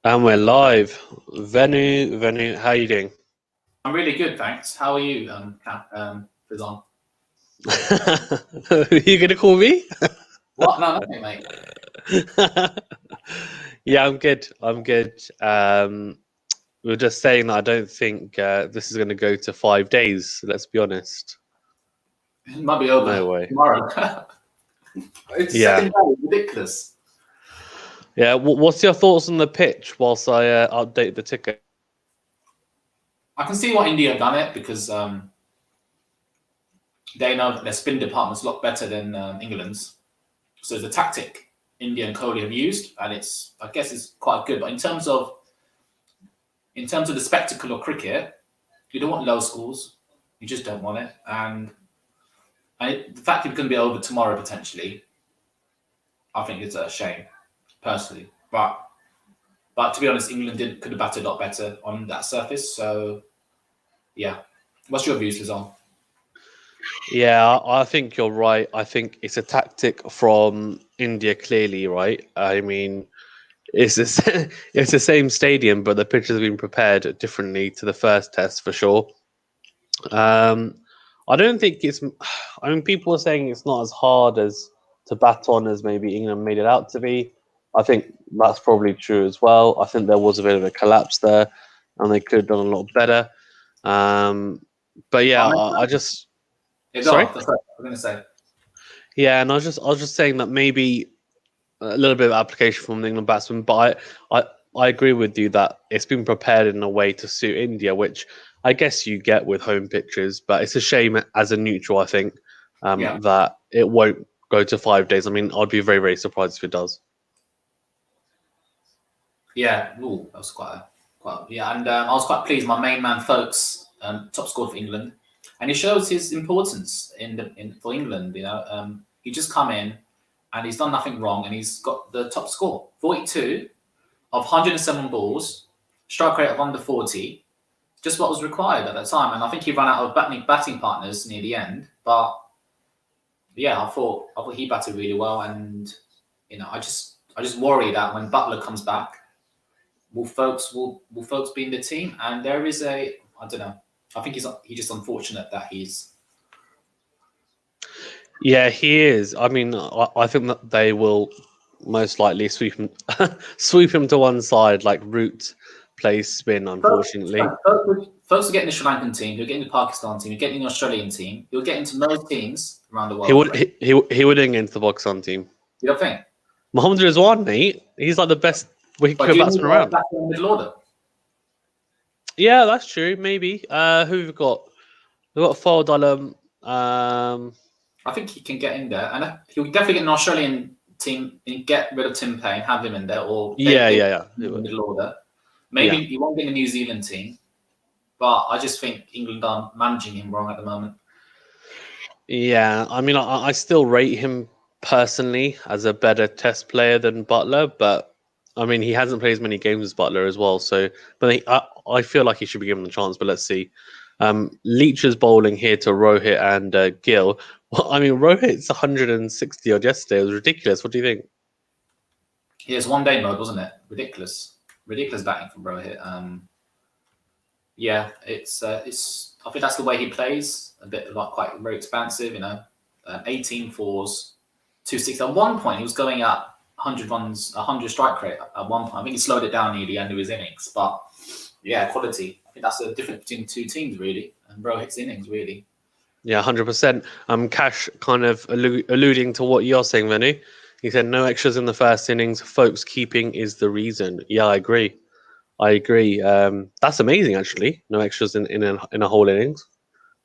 And we're live. Venu, how you doing? I'm really good, thanks. How are you, Fizon? Are you gonna call me? What? No, nothing, mate. Yeah, I'm good. I'm good. We are just saying that I don't think this is gonna go to 5 days. Let's be honest. It might be No over way. tomorrow. It's the Yeah, second day. Ridiculous. yeah. What's your thoughts on the pitch whilst I update the ticket? I can see why India have done it because they know that their spin department's a lot better than England's. So it's a tactic India and Kohli have used, and I guess it's quite good. But in terms of the spectacle of cricket, you don't want low scores. You just don't want it. And the fact it's going to be over tomorrow potentially, I think it's a shame, personally. But to be honest, England could have batted a lot better on that surface. So yeah, what's your views, Lizon? Yeah, I think you're right. I think it's a tactic from India, clearly, right? I mean, it's it's the same stadium, but the pitches have been prepared differently to the first test for sure. Um, I don't think it's. I mean, people are saying it's not as hard as to bat on as maybe England made it out to be. I think that's probably true as well. I think there was a bit of a collapse there, and they could have done a lot better. Um, but yeah, I just Yeah, go sorry. on. That's what I was going to say. Yeah, and I was just saying that maybe a little bit of application from the England batsman, but I agree with you that it's been prepared in a way to suit India, which I guess you get with home pitches. But it's a shame as a neutral, I think, Yeah, that it won't go to 5 days. I mean, I'd be very, very surprised if it does. yeah. Ooh, that was yeah. And I was quite pleased. My main man, folks, top scorer for England, and he shows his importance for England. He just come in and he's done nothing wrong, and he's got the top score, 42 of 107 balls, strike rate of under 40. Just what was required at that time. And I think he ran out of batting partners near the end. But yeah, I thought he batted really well. And I just worry that when Butler comes back, will folks be in the team? And there is I don't know. I think he's just unfortunate that he's Yeah, he is. I mean, I think that they will most likely sweep him, sweep him to one side, like root plays spin. folks, Unfortunately, folks are getting the Sri Lankan team, he'll get in the Pakistan team, he'll get in the Australian team, he'll get into most teams around the he world. would Right? he wouldn't get into the Pakistan team. You don't think? Mohamed Rizwan, mate, he's like the best But wicket do you need batsman a around. back in the middle order? Yeah, that's true. Maybe. Who we've got? We've got Fawdalam. I think he can get in there, and he'll definitely get an Australian team and get rid of Tim Payne, have him in there, or Yeah, they yeah, yeah. He in the would. middle order. Yeah, Maybe he won't get in the New Zealand team, but I just think England are managing him wrong at the moment. yeah. I mean, I still rate him personally as a better Test player than Butler, but I mean, he hasn't played as many games as Butler as well. So, but I feel like he should be given the chance. But let's see. Leach is bowling here to Rohit and Gill. Well, I mean, Rohit's 160 odd yesterday. It was ridiculous. What do you think? He has one day mode, wasn't it? Ridiculous batting from Rohit. Yeah, it's. I think that's the way he plays. A bit like quite very expansive, 18 fours, 260. At one point, he was going at 100 runs, 100 strike rate at one point. I think he slowed it down near the end of his innings. But yeah, quality. I think that's the difference between the two teams, really, and Rohit's innings, really. Yeah, 100%. Cash kind of alluding to what you're saying, Venu. He said no extras in the first innings. Folks keeping is the reason. Yeah, I agree. I agree. That's amazing, actually. No extras in a whole innings.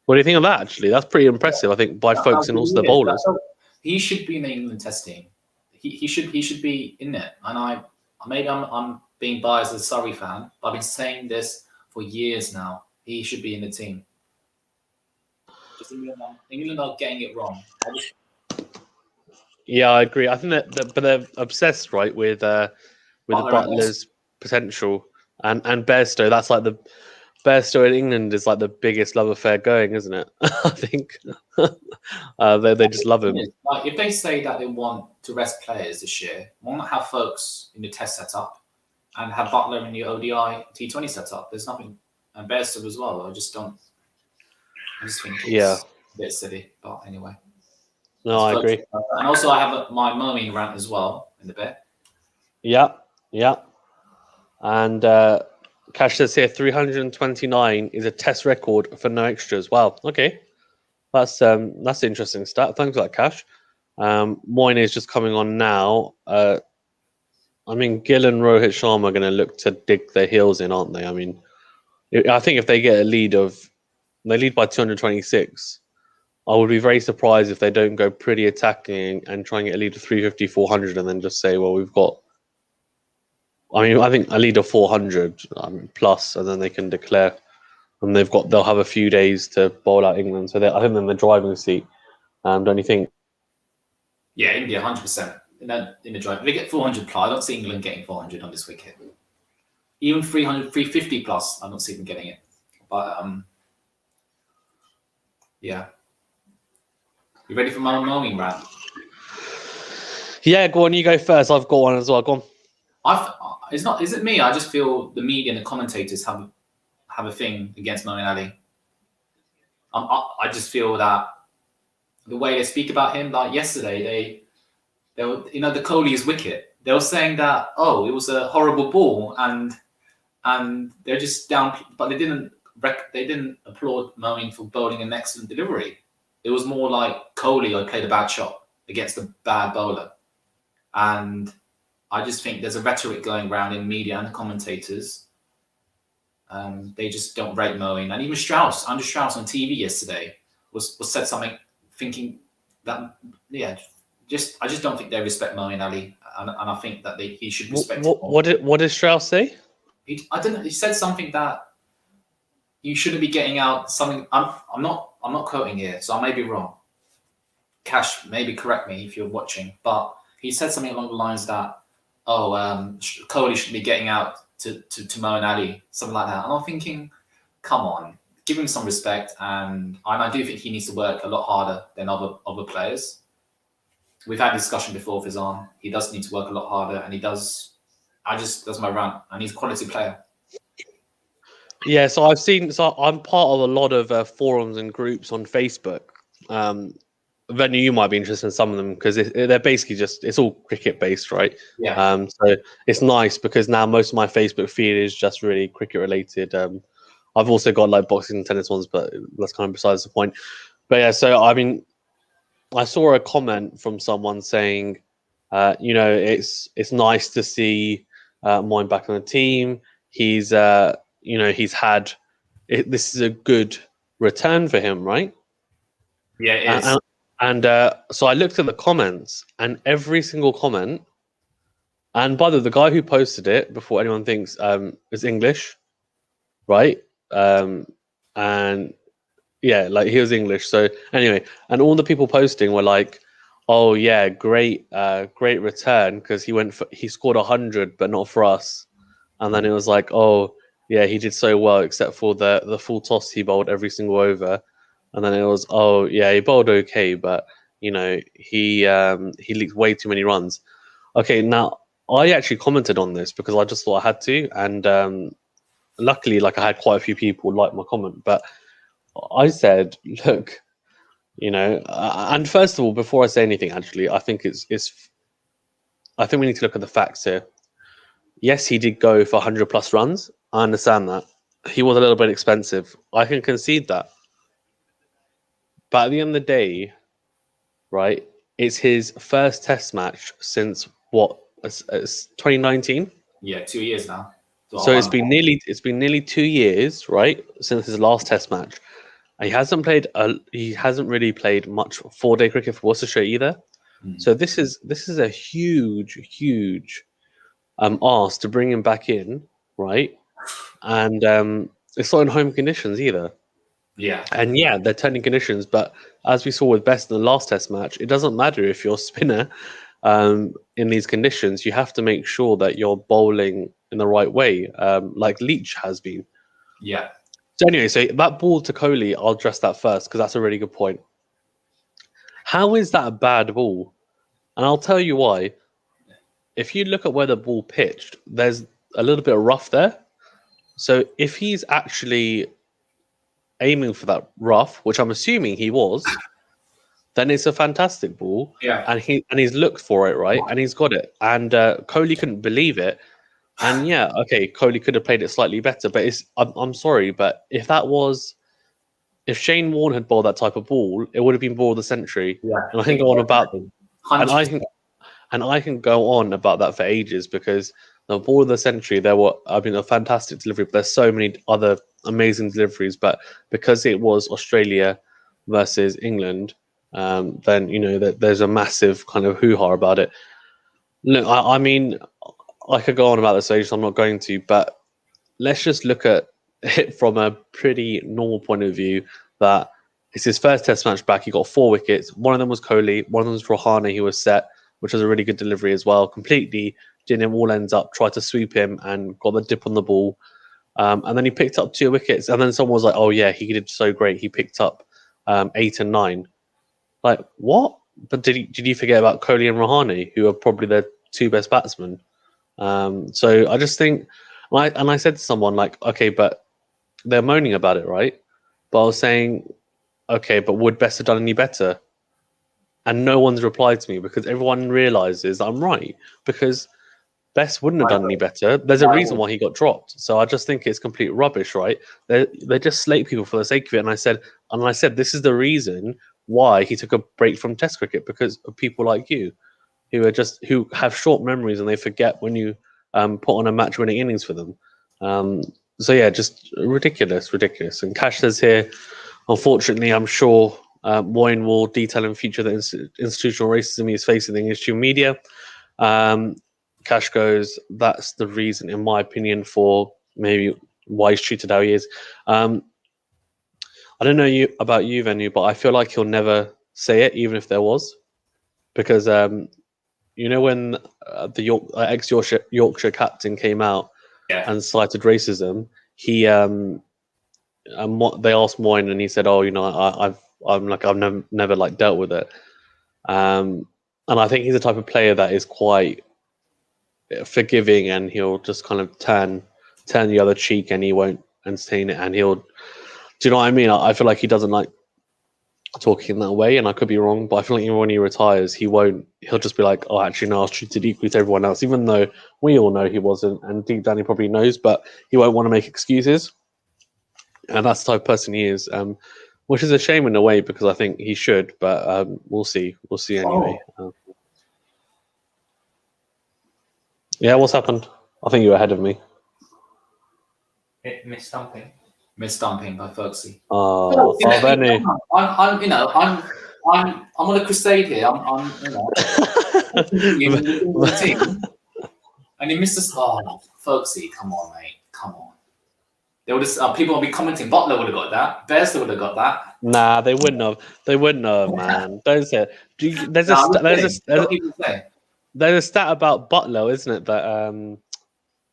What do you think of that? Actually, that's pretty impressive. I think by That's how folks and good also he the is. bowlers. He should be in the England test team. He should be in it. And maybe I'm being biased as a Surrey fan, but I've been saying this for years now. He should be in the team. Just England are getting it wrong. Yeah, I agree. I think but they're obsessed, right, with Butler and Butler's potential and Bairstow. That's like the Bairstow in England is like the biggest love affair going, isn't it? I think they just love him. Like if they say that they want to rest players this year, why not have folks in the test setup? and have Butler in your ODI T20 setup. There's nothing, and Bairstow as well. I just think it's a bit silly. But anyway. No, I agree. And also, I have my Moeen rant as well in the bit. Yeah. And Cash says here 329 is a test record for no extras. Wow. Okay. That's an interesting stat. Thanks for that, Cash. Moyne is just coming on now. I mean, Gill and Rohit Sharma are going to look to dig their heels in, aren't they? I mean, I think if they get a lead they lead by 226, I would be very surprised if they don't go pretty attacking and try and get a lead of 350, 400 and then just say, well, we've got, I think a lead of 400 plus, and then they can declare, and they'll have a few days to bowl out England. So I think they're in the driving seat. Don't you think? Yeah, India, 100%. In the drive. If they get 400 plus, I don't see England getting 400 on this wicket. Even 300, 350 plus, I don't see them getting it. But, yeah. You ready for my Moeen rant? Yeah, go on, you go first. I've got one as well. Go on. Is it me? I just feel the media and the commentators have a thing against Moeen Ali. I just feel that the way they speak about him, like yesterday, they were, the Kohli's wicket. They were saying that, oh, it was a horrible ball, and they're just down, but they didn't applaud Moeen for bowling an excellent delivery. It was more like Kohli played a bad shot against a bad bowler, and I just think there's a rhetoric going around in media and commentators. They just don't rate Moeen, and even Strauss on TV yesterday was said something, thinking that I just don't think they respect Moeen Ali, and I think that he should respect. What did Strauss say? I don't know. He said something that you shouldn't be getting out. Something I'm not quoting here, so I may be wrong. Cash, maybe correct me if you're watching, but he said something along the lines that, Kohli should be getting out to Moeen Ali, something like that. And I'm thinking, come on, give him some respect, and I do think he needs to work a lot harder than other players. We've had discussion before with his arm. He does need to work a lot harder, and he does. That's my rant, and he's a quality player. Yeah, so I'm part of a lot of forums and groups on Facebook. Venue, you might be interested in some of them because they're basically it's all cricket based, right? Yeah. So it's nice because now most of my Facebook feed is just really cricket related. I've also got like boxing and tennis ones, but that's kind of besides the point. But yeah, so I mean, I saw a comment from someone saying, it's nice to see Moeen back on the team. He's had this is a good return for him, right? Yeah, it is. And so I looked at the comments, and every single comment, and by the guy who posted it, before anyone thinks, is English, right? And yeah, like he was English. So anyway, and all the people posting were like, "Oh yeah, great return because he scored 100, but not for us." And then it was like, "Oh yeah, he did so well except for the full toss he bowled every single over." And then it was, "Oh yeah, he bowled okay, but he leaked way too many runs." Okay, now I actually commented on this because I just thought I had to, and luckily, like I had quite a few people like my comment, but I said, look, and first of all, before I say anything, actually, I think I think we need to look at the facts here. Yes, he did go for 100 plus runs. I understand that. He was a little bit expensive. I can concede that. But at the end of the day, right, it's his first test match since what? It's 2019? Yeah, 2 years now. So it's been nearly 2 years, right, since his last test match. He hasn't really played much 4-day cricket for Worcestershire either. So this is a huge ask to bring him back in, right? And it's not in home conditions either. Yeah. And yeah, they're turning conditions, but as we saw with Best in the last test match, it doesn't matter if you're a spinner in these conditions. You have to make sure that you're bowling in the right way, like Leach has been. Yeah. So anyway, so that ball to Kohli, I'll address that first because that's a really good point. How is that a bad ball? And I'll tell you why. If you look at where the ball pitched, there's a little bit rough there. So if he's actually aiming for that rough, which I'm assuming he was, then it's a fantastic ball, Yeah. and he's looked for it, right, and he's got it, and Kohli couldn't believe it, and yeah, okay, Kohli could have played it slightly better, but I'm sorry, but if Shane Warne had bowled that type of ball, it would have been ball of the century, Yeah. and I can go on about, and 100%. I can go on about that for ages because the ball of the century, a fantastic delivery, but there's so many other amazing deliveries, but because it was Australia versus England, then there's a massive kind of hoo-ha about it. Look, I mean, I could go on about this age, so I'm not going to, but let's just look at it from a pretty normal point of view that it's his first test match back. He got 4 wickets. One of them was Kohli. One of them was Rahane. He was set, which was a really good delivery as well. Completely didn't him all ends up, tried to sweep him and got the dip on the ball. And then he picked up 2 wickets. And then someone was like, oh, yeah, he did so great. He picked up 8 and 9. Like, what? But did you forget about Kohli and Rahane, who are probably the 2 best batsmen? So I just think, and I said to someone like, okay, but they're moaning about it, right? But I was saying, okay, but would Best have done any better? And no one's replied to me because everyone realizes I'm right. Because Best wouldn't have done any better. There's a reason why he got dropped. So I just think it's complete rubbish, right? They just slate people for the sake of it. And I said, this is the reason why he took a break from Test cricket, because of people like you, who have short memories and they forget when you put on a match-winning innings for them. So yeah, just ridiculous. And Cash says here, unfortunately, I'm sure Moyne will detail in future the institutional racism he is facing in the English media. Cash goes, that's the reason, in my opinion, for maybe why he's treated how he is. I don't know about you, Venu, but I feel like he'll never say it, even if there was, because when the ex-Yorkshire captain came out and cited racism, he they asked Moyne, and he said, "Oh, I've never like dealt with it," and I think he's the type of player that is quite forgiving, and he'll just kind of turn the other cheek, and he won't entertain it, and he'll. Do you know what I mean? I feel like he doesn't like talking that way, and I could be wrong, but I feel like even when he retires, he'll just be like, oh, actually no, I was treated equally to everyone else, even though we all know he wasn't, and deep down he probably knows, but he won't want to make excuses, and that's the type of person he is, which is a shame in a way, because I think he should, but we'll see anyway. Yeah, what's happened? I think you're ahead of me. Miss stumping. Miss stumping by Fergsy. Oh, Benny. I'm on a crusade here. I'm and he missed us. Oh, Fergsy, come on, mate, come on. There would people will be commenting. Butler would have got that. Bears would have got that. Nah, they wouldn't have. They wouldn't have, man. Don't say it. There's a stat about Butler, isn't it? That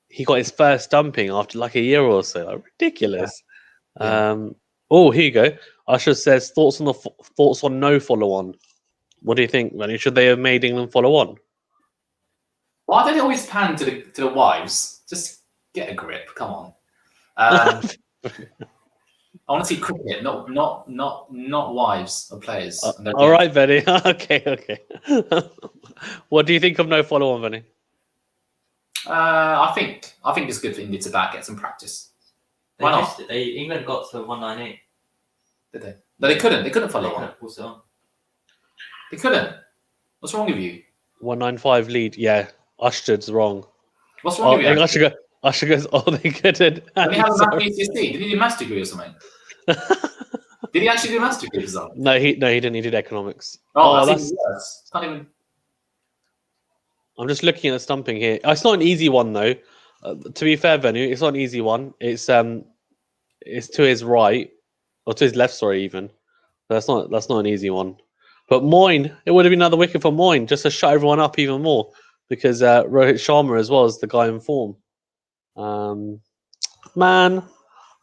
he got his first stumping after like a year or so. Like, ridiculous. Yeah. Oh, here you go. Ashraf says thoughts on no follow on. What do you think, man? Should they have made England follow on? Why don't they always pan to the wives? Just get a grip. Come on. I want to see cricket, not wives or players. All right, Benny. Okay. What do you think of no follow on, Benny? I think it's good for India to get some practice. Why not? England got to 198. Did they? No, they couldn't. They couldn't follow on. They couldn't. What's wrong with you? 195 lead. Yeah, Ushtred's wrong. What's wrong with you? Usher goes, oh, they couldn't. Did he have a math GCSE? Did he do a maths degree or something? Did he actually do a maths degree or something? No, he didn't. He did economics. Oh, that's even worse. Can't even. I'm just looking at the stumping here. It's not an easy one though. To be fair, Venu, it's not an easy one. It's to his right, or to his left. Sorry, even. But that's not an easy one. But Moyne, it would have been another wicket for Moyne, just to shut everyone up even more, because Rohit Sharma as well is the guy in form. Man,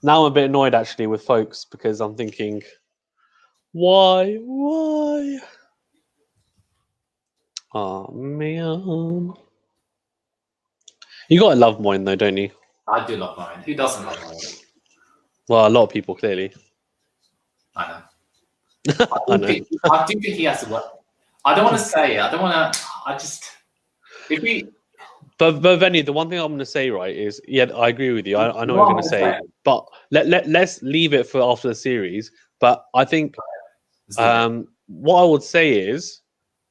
now I'm a bit annoyed actually with folks, because I'm thinking, why? Oh man. You gotta love Moyne though, don't you? I do love Moyne. Who doesn't love Moyne? Well, a lot of people clearly. I know. I know. I do think he has to work. I don't want to say it. I don't want to. I just. If we. But Venue, the one thing I'm going to say, right, is I agree with you. I know what you're going to say, but let's leave it for after the series. But I think what I would say is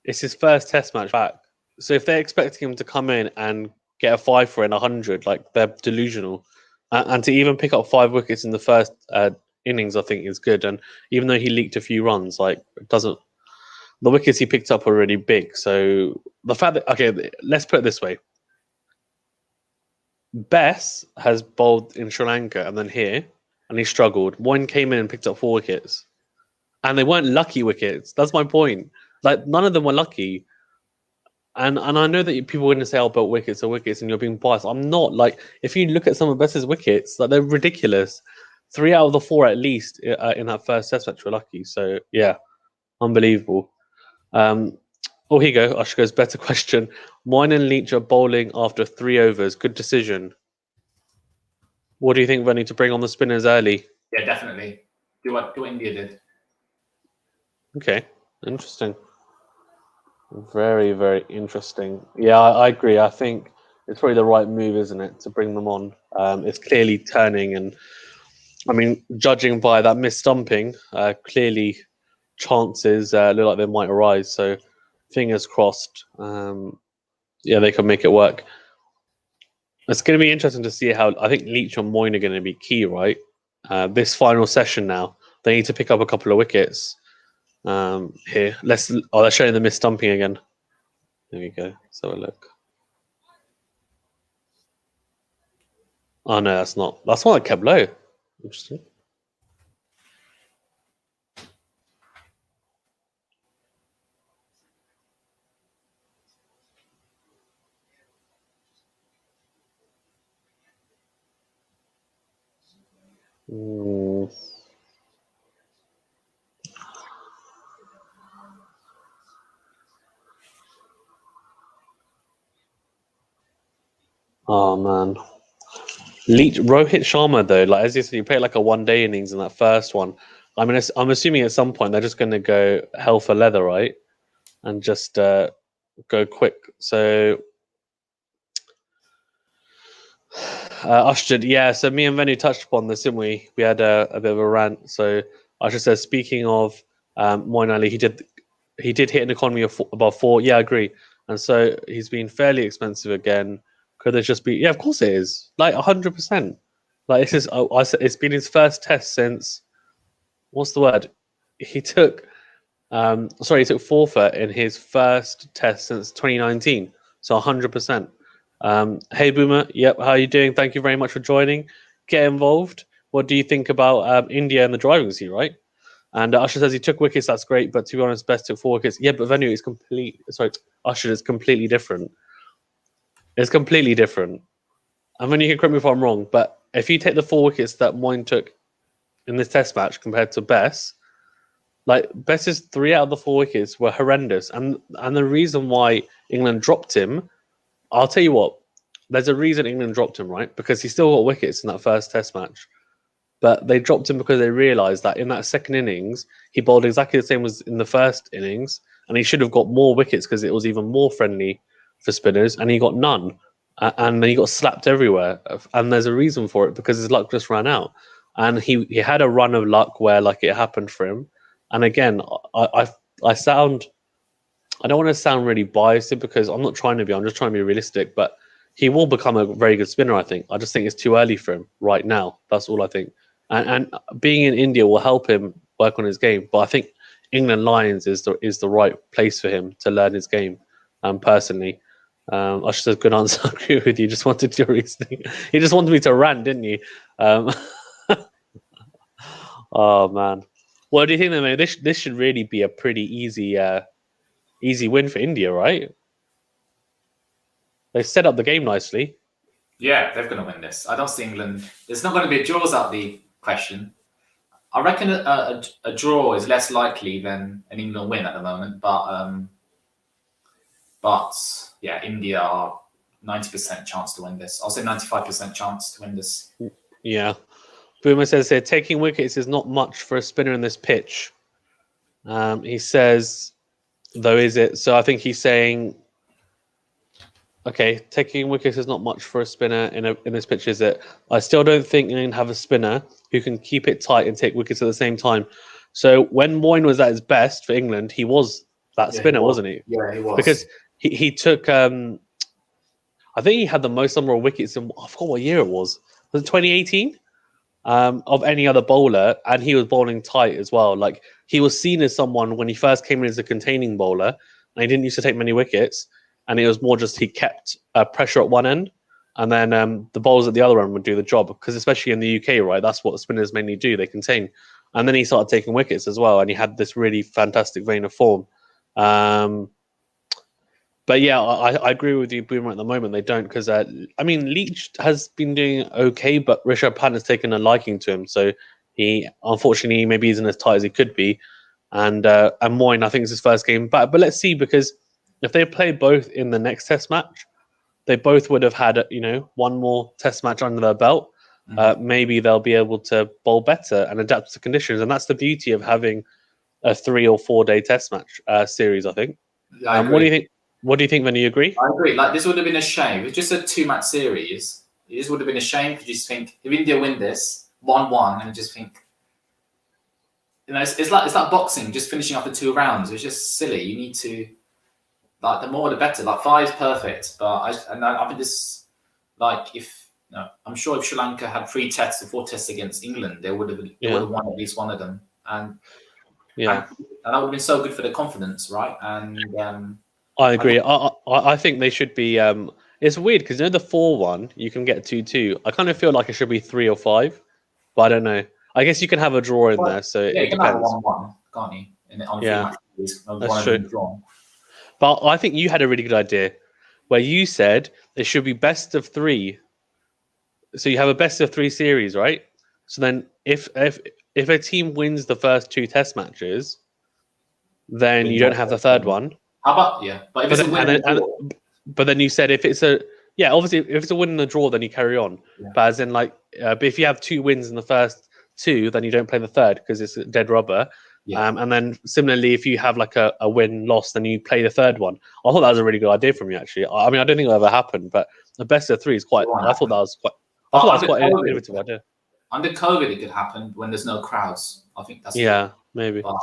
it's his first Test match back. So if they're expecting him to come in and get a 5 for 100, like they're delusional, and to even pick up 5 wickets in the first innings, I think is good. And even though he leaked a few runs, like it doesn't. The wickets he picked up were really big. So the fact that let's put it this way. Bess has bowled in Sri Lanka and then here, and he struggled. One came in and picked up 4 wickets, and they weren't lucky wickets. That's my point. Like none of them were lucky. And I know that people are going to say, "Oh, but wickets are wickets," and you're being biased. I'm not. Like if you look at some of Bess's wickets, like they're ridiculous. 3 out of the 4 at least in that first Test match were lucky. So yeah, unbelievable. Oh, here you go. Ash goes, better question. Moyne and Leach are bowling after 3 overs. Good decision. What do you think, Venny, to bring on the spinners early? Yeah, definitely. Do what India did. Okay, interesting. Very, very interesting. Yeah, I agree. I think it's probably the right move, isn't it, to bring them on? It's clearly turning, and I mean, judging by that missed stumping, clearly chances look like they might arise. So, fingers crossed. They can make it work. It's going to be interesting to see how. I think Leach and Moyne are going to be key, right? This final session now, they need to pick up a couple of wickets. Here, they're showing the missed stumping again. There we go. Let's have a look. Oh no, that's not. That's one that kept low. Interesting. Oh man, Rohit Sharma though, like as you said, you played like a 1 day innings in that first one. I mean, I'm assuming at some point they're just going to go hell for leather, right? And just go quick. So, Ashtad, yeah. So me and Venu touched upon this, didn't we? We had a bit of a rant. So Ashtad says, speaking of Moin Ali, he did hit an economy of above 4. Yeah, I agree. And so he's been fairly expensive again. Could there just be? Yeah, of course it is. Like 100%. Like this is. It's been his first Test since. What's the word? He took. He took forfeit in his first Test since 2019. So 100%. Hey Boomer, yep. How are you doing? Thank you very much for joining. Get involved. What do you think about India and the driving seat? Right. And Usher says he took wickets. That's great, but to be honest, Best took 4 wickets. Yeah, but Venue is Usher is completely different. It's completely different. And then you can correct me if I'm wrong, but if you take the 4 wickets that Moyne took in this Test match compared to Bess, like Bess's 3 out of the 4 wickets were horrendous, and the reason why England dropped him, I'll tell you what. There's a reason England dropped him, right? Because he still got wickets in that first Test match. But they dropped him because they realised that in that second innings, he bowled exactly the same as in the first innings, and he should have got more wickets because it was even more friendly for spinners, and he got none. And then he got slapped everywhere. And there's a reason for it, because his luck just ran out. And he had a run of luck where like it happened for him. And again, I don't want to sound really biased because I'm not trying to be, I'm just trying to be realistic, but he will become a very good spinner, I think. I just think it's too early for him right now. That's all I think. And being in India will help him work on his game. But I think England Lions is the right place for him to learn his game. Personally, I should have a good answer. I agree with you. Just wanted your reasoning. He just wanted me to rant, didn't you? Oh man, what do you think, then, mate? This should really be a pretty easy win for India, right? They set up the game nicely. Yeah, they're going to win this. I don't see England. There's not going to be a draws out the question. I reckon a draw is less likely than an England win at the moment. But yeah, India are 90% chance to win this. I'll say 95% chance to win this. Yeah. Boomer says here, taking wickets is not much for a spinner in this pitch. He says, though, is it? So I think he's saying, okay, taking wickets is not much for a spinner in this pitch, is it? I still don't think you can have a spinner who can keep it tight and take wickets at the same time. So when Moyne was at his best for England, he was that spinner, wasn't he? Yeah, he was. Because he took, I think he had the most number of wickets in, I forgot what year it was. Was it 2018? Of any other bowler, and he was bowling tight as well. Like, he was seen as someone when he first came in as a containing bowler, and he didn't used to take many wickets, and it was more just he kept pressure at one end, and then the bowlers at the other end would do the job, because especially in the UK, right, that's what spinners mainly do, they contain. And then he started taking wickets as well, and he had this really fantastic vein of form. But yeah, I agree with you, Boomer. At the moment, they don't, because I mean, Leach has been doing okay, but Rishabh Pant has taken a liking to him. So he, unfortunately, maybe isn't as tight as he could be. And Moyne, I think, is his first game back. But let's see, because if they play both in the next Test match, they both would have had one more Test match under their belt. Maybe they'll be able to bowl better and adapt to conditions, and that's the beauty of having a 3 or 4 day Test match series. I think. What do you think? What do you think, Then? You agree? I agree. Like, this would have been a shame. If it's just a 2-match series, it would have been a shame to just think, if India win this 1-1, and just think, it's like boxing, just finishing after 2 rounds. It's just silly. You need to, like, the more the better. Like, 5 is perfect, but I think this, like, I'm sure if Sri Lanka had 3 tests or 4 tests against England, they would have won at least one of them, and that would have been so good for their confidence, right? And I agree. I think they should be. It's weird because the 4-1 you can get 2-2. I kind of feel like it should be 3 or 5, but I don't know. I guess you can have a draw in there, so yeah, it you can depends. have a 1-1, can't you? That's true. But I think you had a really good idea, where you said there should be best of 3. So you have a best of 3 series, right? So then, if a team wins the first 2 Test matches, then you don't have the third one. How about But if it's a win but then you said if it's obviously if it's a win and a draw, then you carry on. Yeah. But as in, like, but if you have 2 wins in the first 2, then you don't play the third because it's a dead rubber. Yeah. And then similarly, if you have like a win loss, then you play the third one. I thought that was a really good idea from you, actually. I mean, I don't think it'll ever happen, but the best of 3 is quite. I thought that was quite an innovative idea. Under COVID, it could happen when there's no crowds. I think that's maybe. But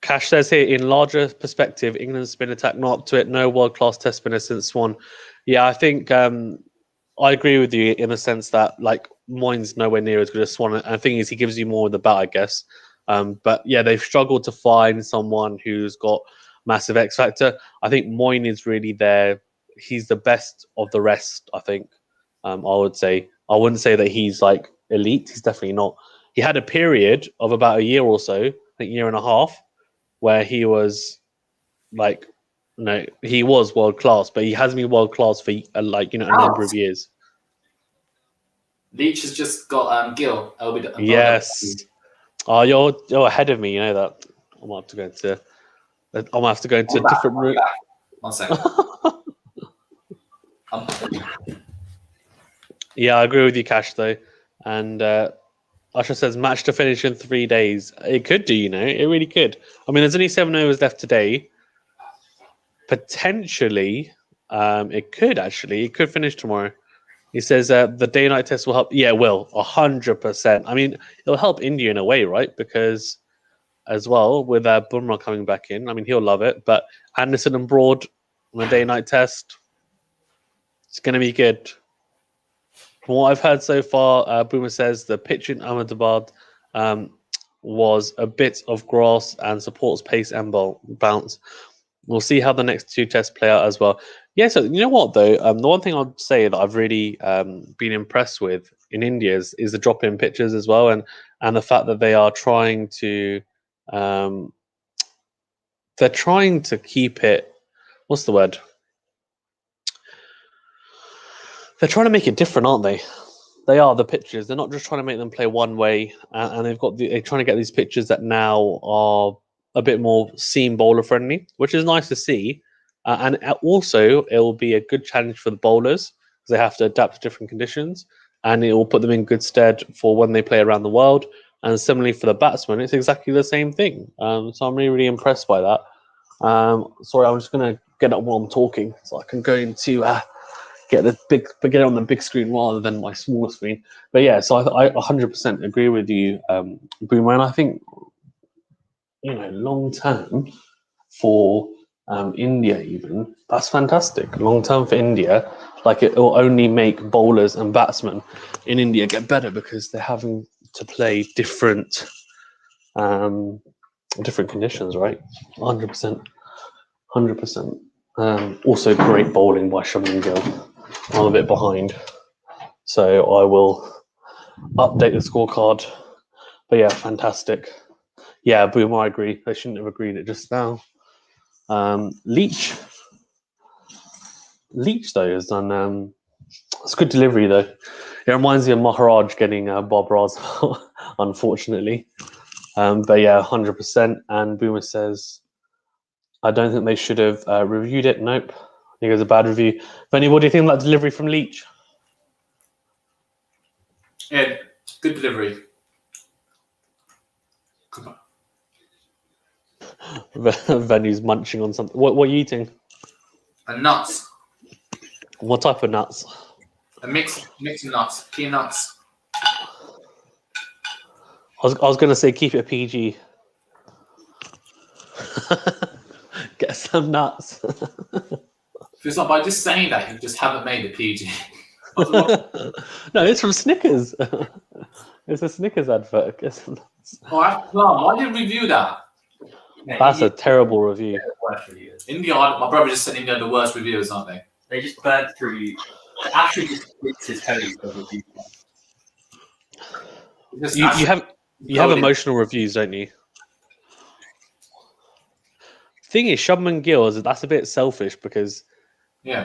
Cash says here, in larger perspective, England's spin attack not up to it. No world-class Test spinner since Swan. Yeah, I think I agree with you in the sense that, like, Moyne's nowhere near as good as Swan. And the thing is, he gives you more of the bat, I guess. But yeah, they've struggled to find someone who's got massive X factor. I think Moyne is really there. He's the best of the rest, I think. I would say. I wouldn't say that he's like elite. He's definitely not. He had a period of about a year or so, I think year and a half, where he was like, he was world class, but he hasn't been world class for a number of years. Leach has just got Gill. Yes. Oh, you're ahead of me. You know that. I'm gonna have to go into a different route. 1 second. Yeah, I agree with you, Cash, though. And Ashraf says match to finish in 3 days. It could do, it really could. I mean, there's only 7 overs left today. Potentially, it could actually. It could finish tomorrow. He says the day-night test will help. Yeah, it will. 100%. I mean, it'll help India in a way, right? Because as well, with Bumrah coming back in, I mean, he'll love it. But Anderson and Broad on the day-night test, it's going to be good. From what I've heard so far, Boomer says the pitch in Ahmedabad was a bit of grass and supports pace and bounce. We'll see how the next 2 tests play out as well. Yeah, so you know what, though? The one thing I'd say that I've really been impressed with in India is the drop-in pitches as well, and the fact that they are trying to keep it. What's the word? They're trying to make it different, aren't they? They are, the pitches. They're not just trying to make them play one way, and they're trying to get these pitches that now are a bit more seam bowler friendly, which is nice to see. and also it will be a good challenge for the bowlers because they have to adapt to different conditions, and it will put them in good stead for when they play around the world. And similarly for the batsmen, it's exactly the same thing. So I'm really, really impressed by that. Sorry, I'm just going to get up while I'm talking so I can go into get it on the big screen rather than my smaller screen. But yeah, so I 100% agree with you, Boomer, and I think long term for India, even that's fantastic. Long term for India, like it will only make bowlers and batsmen in India get better because they're having to play different conditions, right? 100%, 100%. Also, great bowling by Shubman Gill. I'm a bit behind, so I will update the scorecard. But yeah, fantastic. Yeah, Boom, I agree. They shouldn't have agreed it just now. Leach though has done. It's good delivery though. It reminds me of Maharaj getting Bob Raz, unfortunately. But yeah, 100%. And Boomer says, I don't think they should have reviewed it. Nope. I think it was a bad review. Benny, what do you think of that delivery from Leach? Yeah, good delivery. Benny's munching on something. What are you eating? And nuts. What type of nuts? A mix of nuts, peanuts. I was going to say keep it PG. Get some nuts. It's not by just saying that you just haven't made it PG. No, it's from Snickers. It's a Snickers advert. Get some nuts. Why did you review that? That's a terrible review. Worst reviewers. India, my brother just said India are the worst reviewers, aren't they? They just burnt through. Ashraf just licks his toes for review. You have emotional reviews, don't you? Thing is, Shubman Gill, that's a bit selfish because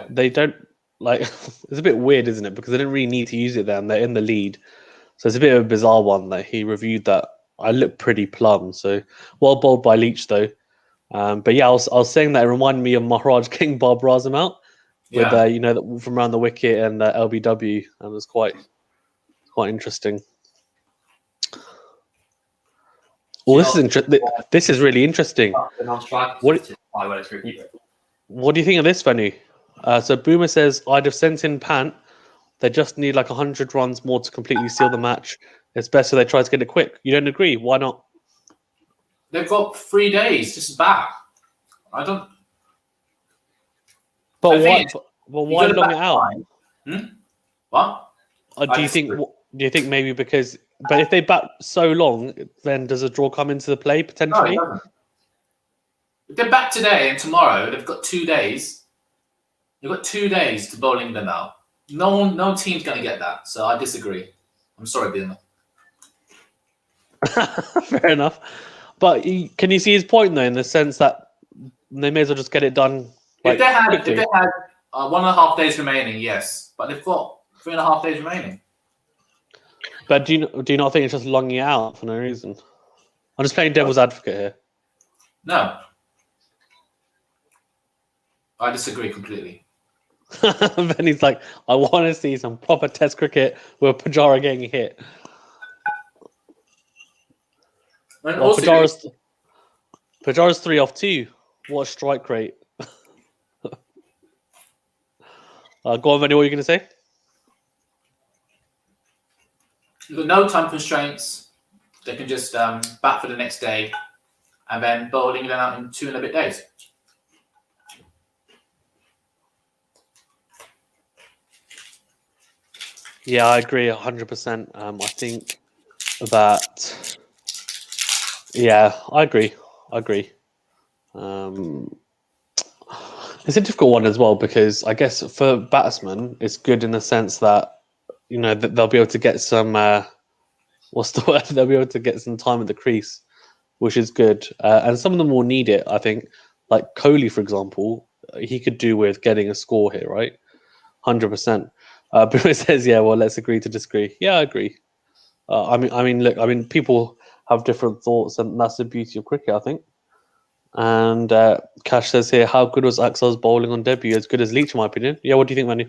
they don't like. It's a bit weird, isn't it? Because they didn't really need to use it there, and they're in the lead. So it's a bit of a bizarre one that he reviewed that. I look pretty plumb, so well bowled by Leach though. But yeah, I was saying that it reminded me of Maharaj King Bob Razam out with from around the wicket and LBW, and it was quite interesting. Oh, this is really interesting. What do you think of this, Vanu? So Boomer says, I'd have sent in Pant. They just need like 100 runs more to completely seal the match. It's best if they try to get it quick. You don't agree? Why not? They've got 3 days just back. I don't. But why long it out? What? Do you think maybe because? But if they bat so long, then does a draw come into the play potentially? No, if they're back today and tomorrow, they've got 2 days. They've got 2 days to bowl England out. No team's going to get that. So I disagree. I'm sorry, Boomer. Fair enough. But can you see his point though, in the sense that they may as well just get it done? If they had 1.5 days remaining, yes, but they've got 3.5 days remaining. But do you not think it's just longing it out for no reason? I'm just playing devil's advocate here. No, I disagree completely. Then he's like, I want to see some proper Test cricket with Pujara getting hit. And well, also, Pujara's 3 off 2. What a strike rate. Go on, Vinny, what are you going to say? you've got no time constraints. They can just bat for the next day and then bowl England out in 2 and a bit days. Yeah, I agree 100%. I think that... Yeah, I agree. It's a difficult one as well because I guess for batsmen, it's good in the sense that they'll be able to get some what's the word? They'll be able to get some time at the crease, which is good. And some of them will need it. I think, like Kohli, for example, he could do with getting a score here, right? 100%. But it says, yeah, well, let's agree to disagree. Yeah, I agree. Look, people have different thoughts, and that's the beauty of cricket, I think. And Cash says here, how good was Axel's bowling on debut? As good as Leach, in my opinion. Yeah, what do you think, Manu?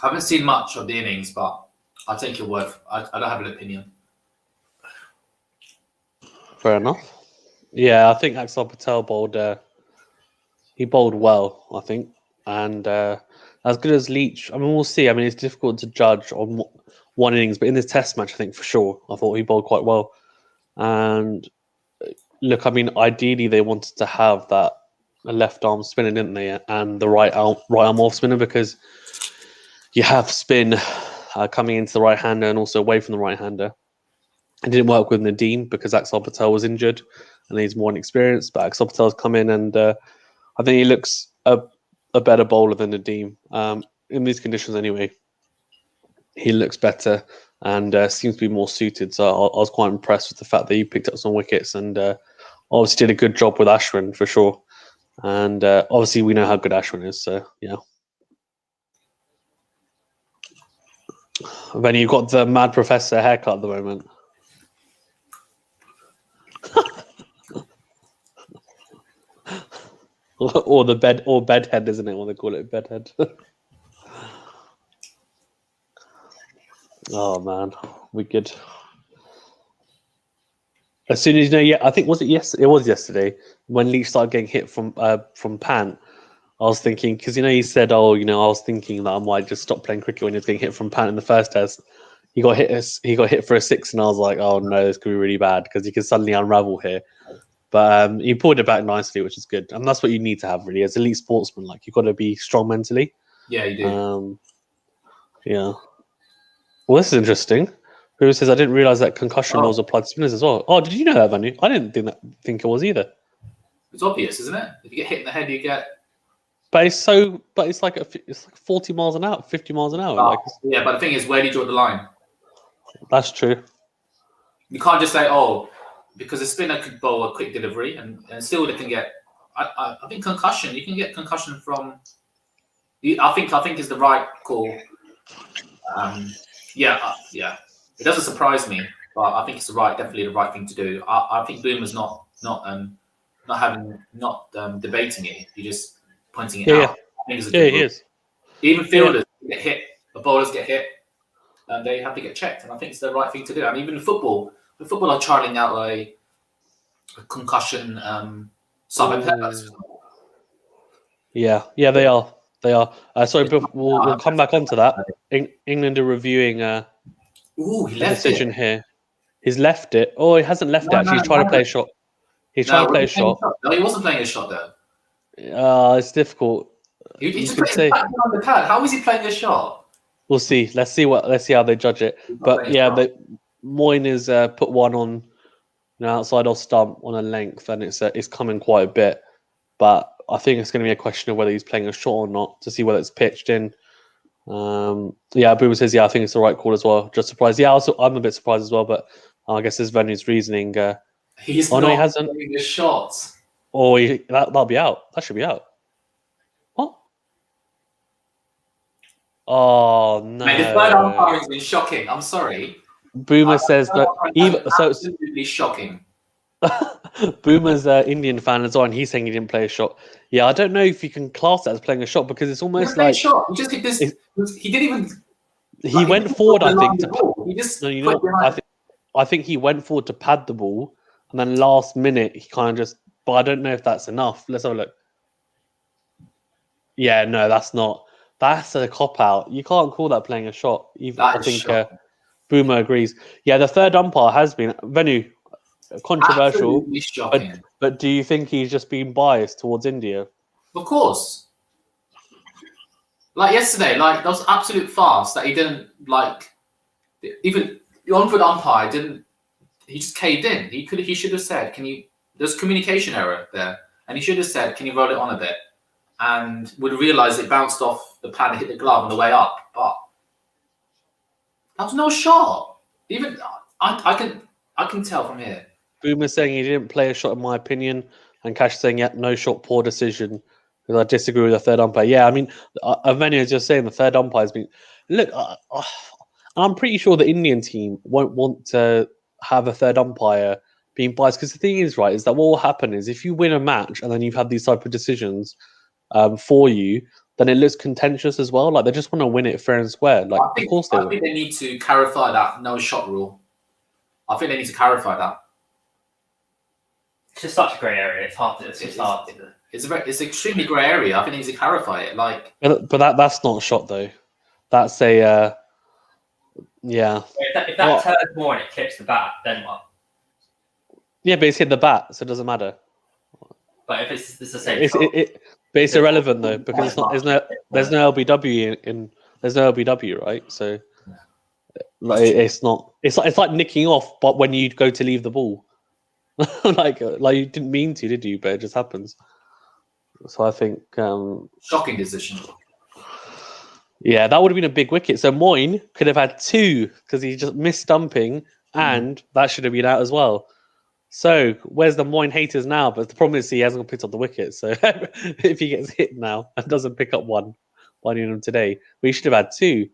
I haven't seen much of the innings, but I'll take your word. I don't have an opinion. Fair enough. Yeah, I think Axel Patel bowled. He bowled well, I think, and as good as Leach. I mean, we'll see. I mean, it's difficult to judge on one innings, but in this Test match, I think for sure, I thought he bowled quite well. And look, I mean, ideally they wanted to have that left arm spinner, didn't they, and the right arm off spinner, because you have spin coming into the right hander and also away from the right hander. It didn't work with Nadeem because Axel Patel was injured and he's more inexperienced. But Axel Patel's come in and I think he looks a better bowler than Nadeem in these conditions anyway. He looks better and seems to be more suited. So I was quite impressed with the fact that he picked up some wickets and obviously did a good job with Ashwin for sure. And obviously we know how good Ashwin is. So yeah. Then you've got the Mad Professor haircut at the moment. or the bedhead, isn't it? What they call it, bedhead. Oh man, we good. As soon as I think it was yesterday when Leach started getting hit from Pant. I was thinking because he said, I was thinking that I might just stop playing cricket when he was getting hit from Pant in the first Test. He got hit for a 6, and I was like, oh no, this could be really bad because he can suddenly unravel here. But he pulled it back nicely, which is good, and that's what you need to have really as elite sportsman. Like you've got to be strong mentally. Yeah, you do. Yeah. Well, this is interesting. Who says I didn't realize that concussion laws applied to spinners as well? Oh, did you know that, Manu? I didn't think it was either. It's obvious, isn't it? If you get hit in the head, you get. But it's like 40 miles an hour, 50 miles an hour. Yeah, but the thing is, where do you draw the line? That's true. You can't just say, because a spinner could bowl a quick delivery and still they can get. I think concussion. You can get concussion from. I think is the right call. Yeah. It doesn't surprise me, but I think it's definitely the right thing to do. I think Boomer's not debating it. You're just pointing it out. Yeah, he is. Even fielders get hit, the bowlers get hit, and they have to get checked. And I think it's the right thing to do. And even in football, the football are trialing out a concussion Yeah, they are. They are. Sorry, we'll come back onto that. England are reviewing a decision here. He's left it. Oh, he hasn't left it. Actually, he's trying to play a shot. He's trying to play a shot. No, he wasn't playing a shot though. It's difficult. He just put his back behind the pad. How is he playing a shot? We'll see. Let's see how they judge it. But yeah, Moyne has put one on outside off stump on a length, and it's coming quite a bit. But I think it's going to be a question of whether he's playing a shot or not to see whether it's pitched in. Boomer says, I think it's the right call as well. Just surprised. Yeah, I'm a bit surprised as well, but I guess this venue's reasoning. He's not playing a shot. Oh, that'll be out. That should be out. What? Oh no! Mate, the third umpire has been shocking. I'm sorry. Boomer says that absolutely shocking. Boomer's Indian fan as well, and he's saying he didn't play a shot. Yeah, I don't know if you can class that as playing a shot because it's almost like shot. He just did this. He didn't even. He went forward. I think. He just. I think he went forward to pad the ball, and then last minute he kind of just. But I don't know if that's enough. Let's have a look. Yeah, no, that's not. That's a cop out. You can't call that playing a shot. I think Boomer agrees. Yeah, the third umpire has been controversial. But do you think he's just been biased towards India? Of course. Like yesterday, that was absolute farce that he didn't even the on-field umpire didn't. He just caved in. He should have said, "Can you?" There's communication error there, and he should have said, "Can you roll it on a bit?" And would realise it bounced off the pad and hit the glove on the way up. But that was no shot. Even I can tell from here. Boomer saying he didn't play a shot, in my opinion, and Cash saying, no shot, poor decision. Because I disagree with the third umpire. Yeah, I mean, Aveni is just saying the third umpire has been. Look, I'm pretty sure the Indian team won't want to have a third umpire being biased. Because the thing is, right, is that what will happen is if you win a match and then you've had these type of decisions for you, then it looks contentious as well. Like they just want to win it fair and square. Like, of course they I will. think they need to clarify that no shot rule. I think they need to clarify that. It's just such a grey area. It's hard to. It's hard to. It's extremely grey area. I think they need to clarify it. Like, But that's not a shot though. That's a yeah. If that turns more and it clips the bat, then what? Yeah, but it's hit the bat, so it doesn't matter. But if it's the same, but it's irrelevant though because it's not. There's no LBW in there's no LBW, right? So like it's not. It's like nicking off, but when you go to leave the ball, like you didn't mean to, did you? But it just happens. So I think shocking decision. Yeah, that would have been a big wicket. So Moyne could have had 2 because he just missed stumping, and that should have been out as well. So where's the Moyne haters now? But the problem is he hasn't picked up the wicket. So if he gets hit now and doesn't pick up one by him today, we should have had 2.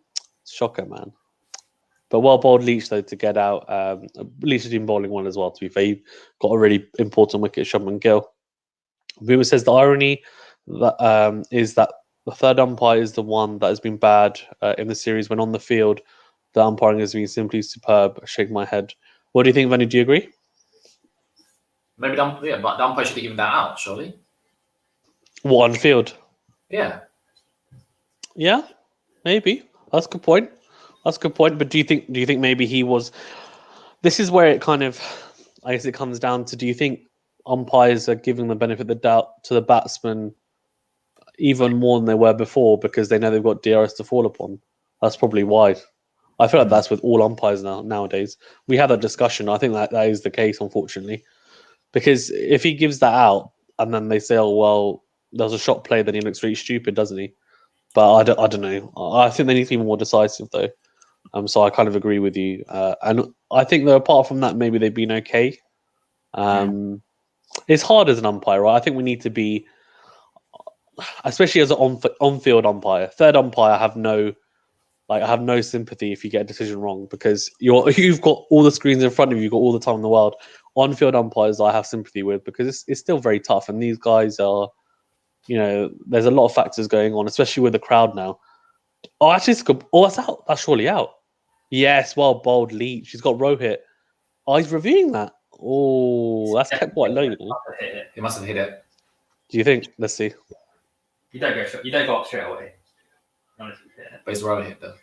Shocker, man. But well bowled Leach though to get out. Leach has been bowling one as well. To be fair, he got a really important wicket. Shubman Gill. Boomer says the irony that is that the third umpire is the one that has been bad in the series. When on the field, the umpiring has been simply superb. Shake my head. What do you think, Vanny? Do you agree? Maybe but the umpire should have given that out, surely. What, on field? Yeah. Yeah, maybe. That's a good point. That's a good point. But do you think maybe he was? This is where it kind of, I guess, it comes down to: do you think umpires are giving the benefit of the doubt to the batsman even more than they were before because they know they've got DRS to fall upon? That's probably why. I feel like that's with all umpires nowadays. We had that discussion. I think that is the case, unfortunately, because if he gives that out and then they say, "Oh well, there's a shot play," then he looks really stupid, doesn't he? But I don't know. I think they need to be more decisive, though. So I kind of agree with you. And I think that apart from that, maybe they've been okay. It's hard as an umpire, right? I think we need to be, especially as an on-field umpire. Third umpire, I have no sympathy if you get a decision wrong because you've got all the screens in front of you, you've got all the time in the world. On-field umpires, I have sympathy with because it's still very tough, and these guys are, there's a lot of factors going on, especially with the crowd now. Oh, actually, it's good. Oh, that's out. That's surely out. Yes, well bowled Leach. He's got Rohit. Oh, he's reviewing that. Oh, that's kept quite low. He must have hit it. Do you think? Let's see. You don't go up straight away. But it's Rohit though.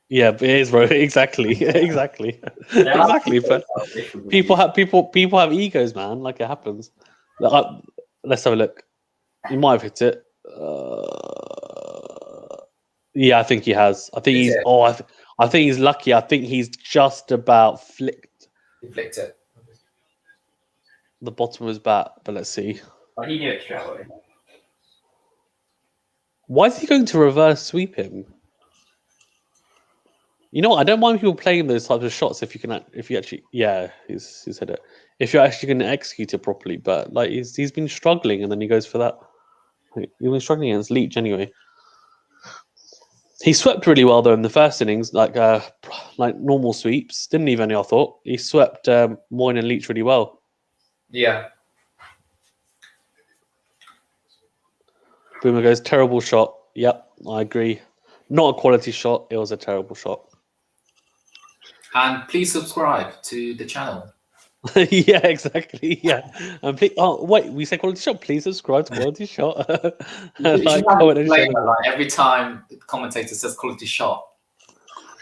Yeah, but it is Rohit. Exactly. Exactly. Exactly. But people have egos, man. Like it happens. Let's have a look. He might have hit it. Yeah, I think he has. I think he's. Oh, I think he's lucky. I think he's just about flicked. He flicked it. The bottom of his bat, but let's see. Oh, he knew it straight away. Why is he going to reverse sweep him? You know what? I don't mind people playing those types of shots if you actually, yeah, he's hit it. If you're actually going to execute it properly, but like he's been struggling, and then he goes for that. He's been struggling against Leach anyway. He swept really well though in the first innings, like normal sweeps. Didn't leave any, I thought. He swept Moyne and Leach really well. Yeah. Boomer goes, terrible shot. Yep, I agree. Not a quality shot. It was a terrible shot. And please subscribe to the channel. Yeah, exactly. Yeah. And please, oh wait, we say quality shot. Please subscribe to quality shot. Every time the commentator says quality shot,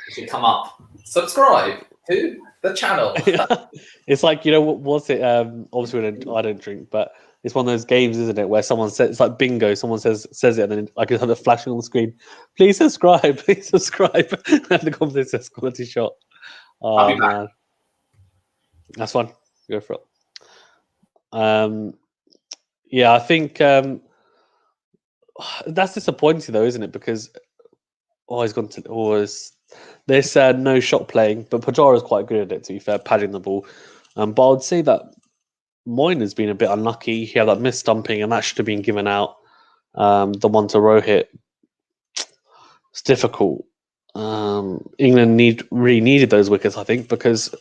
it should come up. Subscribe to the channel. Yeah. It's like, what's it? Obviously, I don't drink, but it's one of those games, isn't it, where someone says it's like bingo. Someone says it, and then I can have it flashing on the screen. Please subscribe. Please subscribe. And the commentator says quality shot. Oh man. That's fun. Go for it. Yeah, I think that's disappointing though, isn't it? Because he's gone to there's no shot playing, but Pujara's quite good at it. To be fair, padding the ball. But I would say that Moyne has been a bit unlucky. He had that missed stumping, and that should have been given out. The one to Rohit. It's difficult. England really needed those wickets, I think, because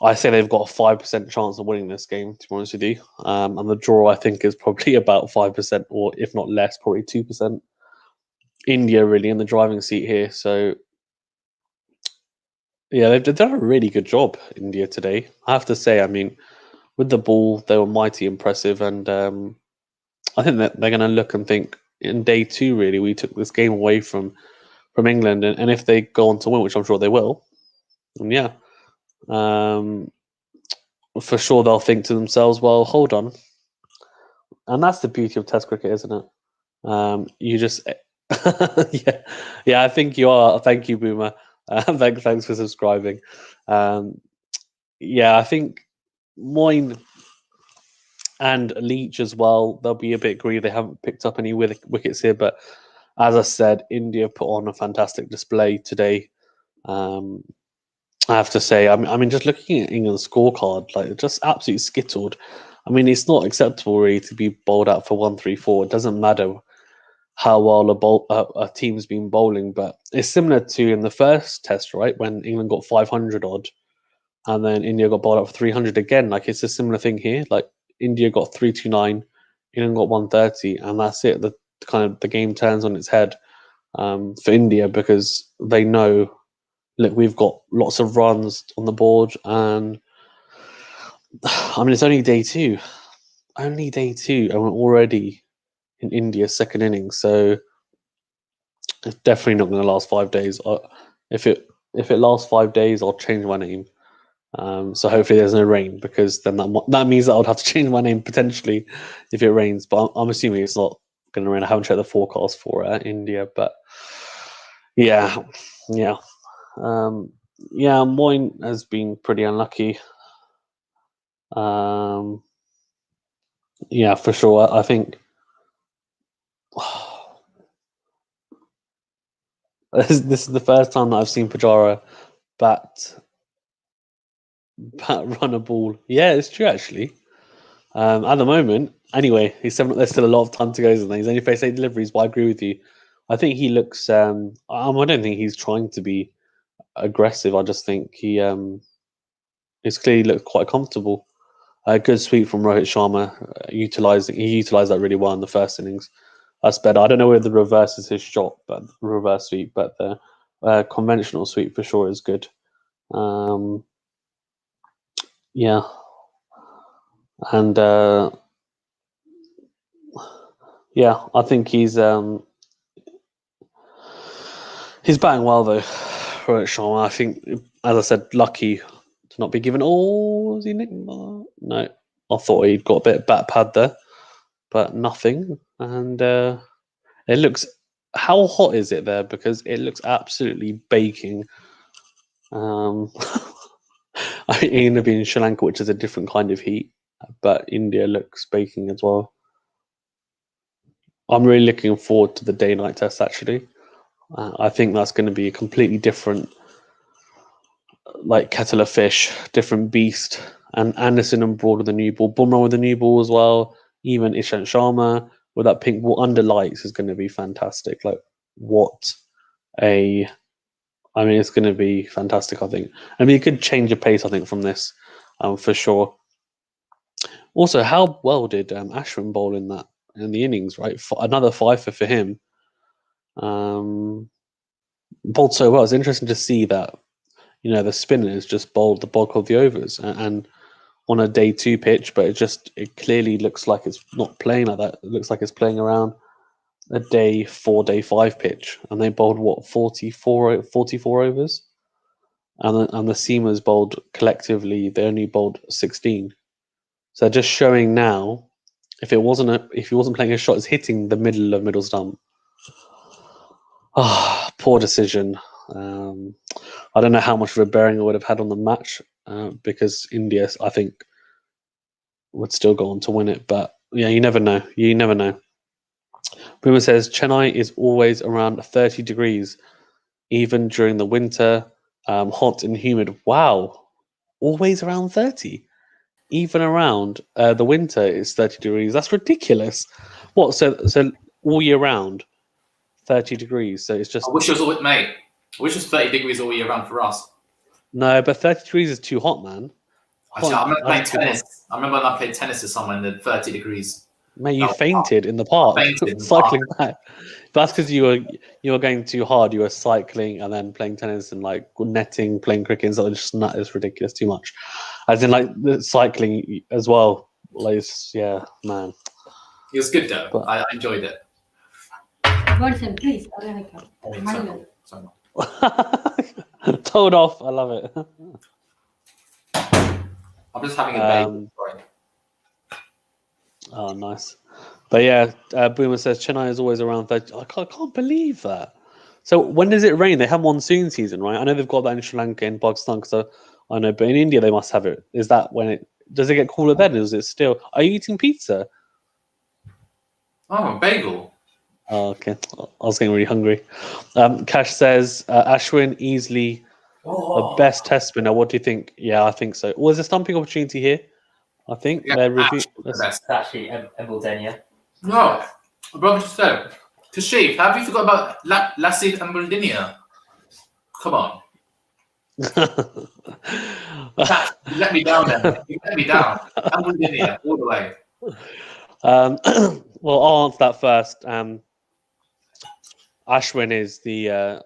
I say they've got a 5% chance of winning this game, to be honest with you. And the draw, I think, is probably about 5%, or if not less, probably 2%. India really in the driving seat here. So, yeah, they've done a really good job, India, today. I have to say, I mean, with the ball, they were mighty impressive. And I think that they're going to look and think, in day two, really, we took this game away from England. And if they go on to win, which I'm sure they will, and yeah, for sure they'll think to themselves, well, hold on. And that's the beauty of Test cricket, isn't it? You just, yeah. I think you are. Thank you, Boomer. Thanks for subscribing. Yeah, I think Moyne and Leach as well. They'll be a bit greedy. They haven't picked up any wickets here, but as I said, India put on a fantastic display today. I have to say, I mean, just looking at England's scorecard, like just absolutely skittled. I mean, it's not acceptable really to be bowled out for 134. It doesn't matter how well a team's been bowling, but it's similar to in the first test, right? When England got 500 odd, and then India got bowled out for 300 again. Like it's a similar thing here. Like India got 329, England got 130, and that's it. The kind of the game turns on its head for India because they know, look, we've got lots of runs on the board, and I mean, it's only day two, and we're already in India's second innings, so it's definitely not going to last 5 days. If it lasts 5 days, I'll change my name. So hopefully there's no rain, because then that means that I'd have to change my name potentially if it rains. But I'm assuming it's not going to rain. I haven't checked the forecast for India, but yeah. Moyne has been pretty unlucky. Yeah, for sure. I think this is the first time that I've seen Pujara bat run a ball. Yeah, it's true actually. At the moment, anyway, there's still a lot of time to go, isn't there? He's only faced 8 deliveries, but I agree with you. I think he looks. I don't think he's trying to be aggressive. I just think he's clearly looked quite comfortable. A good sweep from Rohit Sharma, he utilised that really well in the first innings. That's better. I don't know whether the reverse is his shot, but the reverse sweep, but the conventional sweep for sure is good. Yeah, and yeah, I think he's batting well though. Rohit Sharma, I think, as I said, lucky to not be given. Oh, was he nicked? No, I thought he'd got a bit of bat pad there, but nothing. And it looks. How hot is it there? Because it looks absolutely baking. I think it's going to be in Sri Lanka, which is a different kind of heat, but India looks baking as well. I'm really looking forward to the day-night test. Actually, I think that's going to be a completely different, like kettle of fish, different beast. And Anderson and Broad with the new ball, Bumrah with the new ball as well. Even Ishant Sharma with that pink ball under lights is going to be fantastic. Like what a I mean, it's going to be fantastic, I think. I mean, it could change of pace, I think, from this, for sure. Also, how well did Ashraf bowl in the innings, right? Another 5 for him. Bowled so well. It's interesting to see that, the spinners just bowled the bulk of the overs and on a day 2 pitch, but it clearly looks like it's not playing like that. It looks like it's playing around a day 4, day 5 pitch, and they bowled what 44 overs. And the seamers bowled collectively. They only bowled 16. So just showing now, if he wasn't playing a shot, it's hitting the middle stump. Poor decision. I don't know how much of a bearing it would have had on the match, because India, I think, would still go on to win it. But yeah, you never know. Boomer says Chennai is always around 30 degrees, even during the winter. Hot and humid. Wow. Always around 30. Even around the winter is 30 degrees. That's ridiculous. What? So all year round, 30 degrees. So it's just. I wish it was 30 degrees all year round for us. No, but 30 degrees is too hot, man. Actually, I remember playing That's good. tennis. I remember when I played tennis with someone in 30 degrees. Mate, you Oh, fainted in the park, fainted in the cycling back. That's because you were going too hard. You were cycling and then playing tennis and like netting, playing cricket. So it's just not it's ridiculous, too much. As in like the cycling as well. Like yeah, man. It was good though. But- I enjoyed it. Watson, please. Minor. Sorry. Told off. I love it. I'm just having a baby. Sorry. Oh, nice. But yeah, Boomer says Chennai is always around 30. I can't believe that. So when does it rain? They have monsoon season, right? I know they've got that in Sri Lanka and Pakistan, so I know, but in India they must have it. Is that when it does it get cooler then? Is it still? Are you eating pizza? Oh, a bagel. Oh, okay. I was getting really hungry. Cash says Ashwin easily the best test spinner. What do you think? Yeah, I think so. Was a stumping opportunity here? I think Yeah, their review. the best. It's actually Embledenia. No, brother just said. Kashif, have you forgot about Lassid and Muldinia? Come on. You let me down then. You let me down. Muldinia, all the way. Well, I'll answer that first. Ashwin is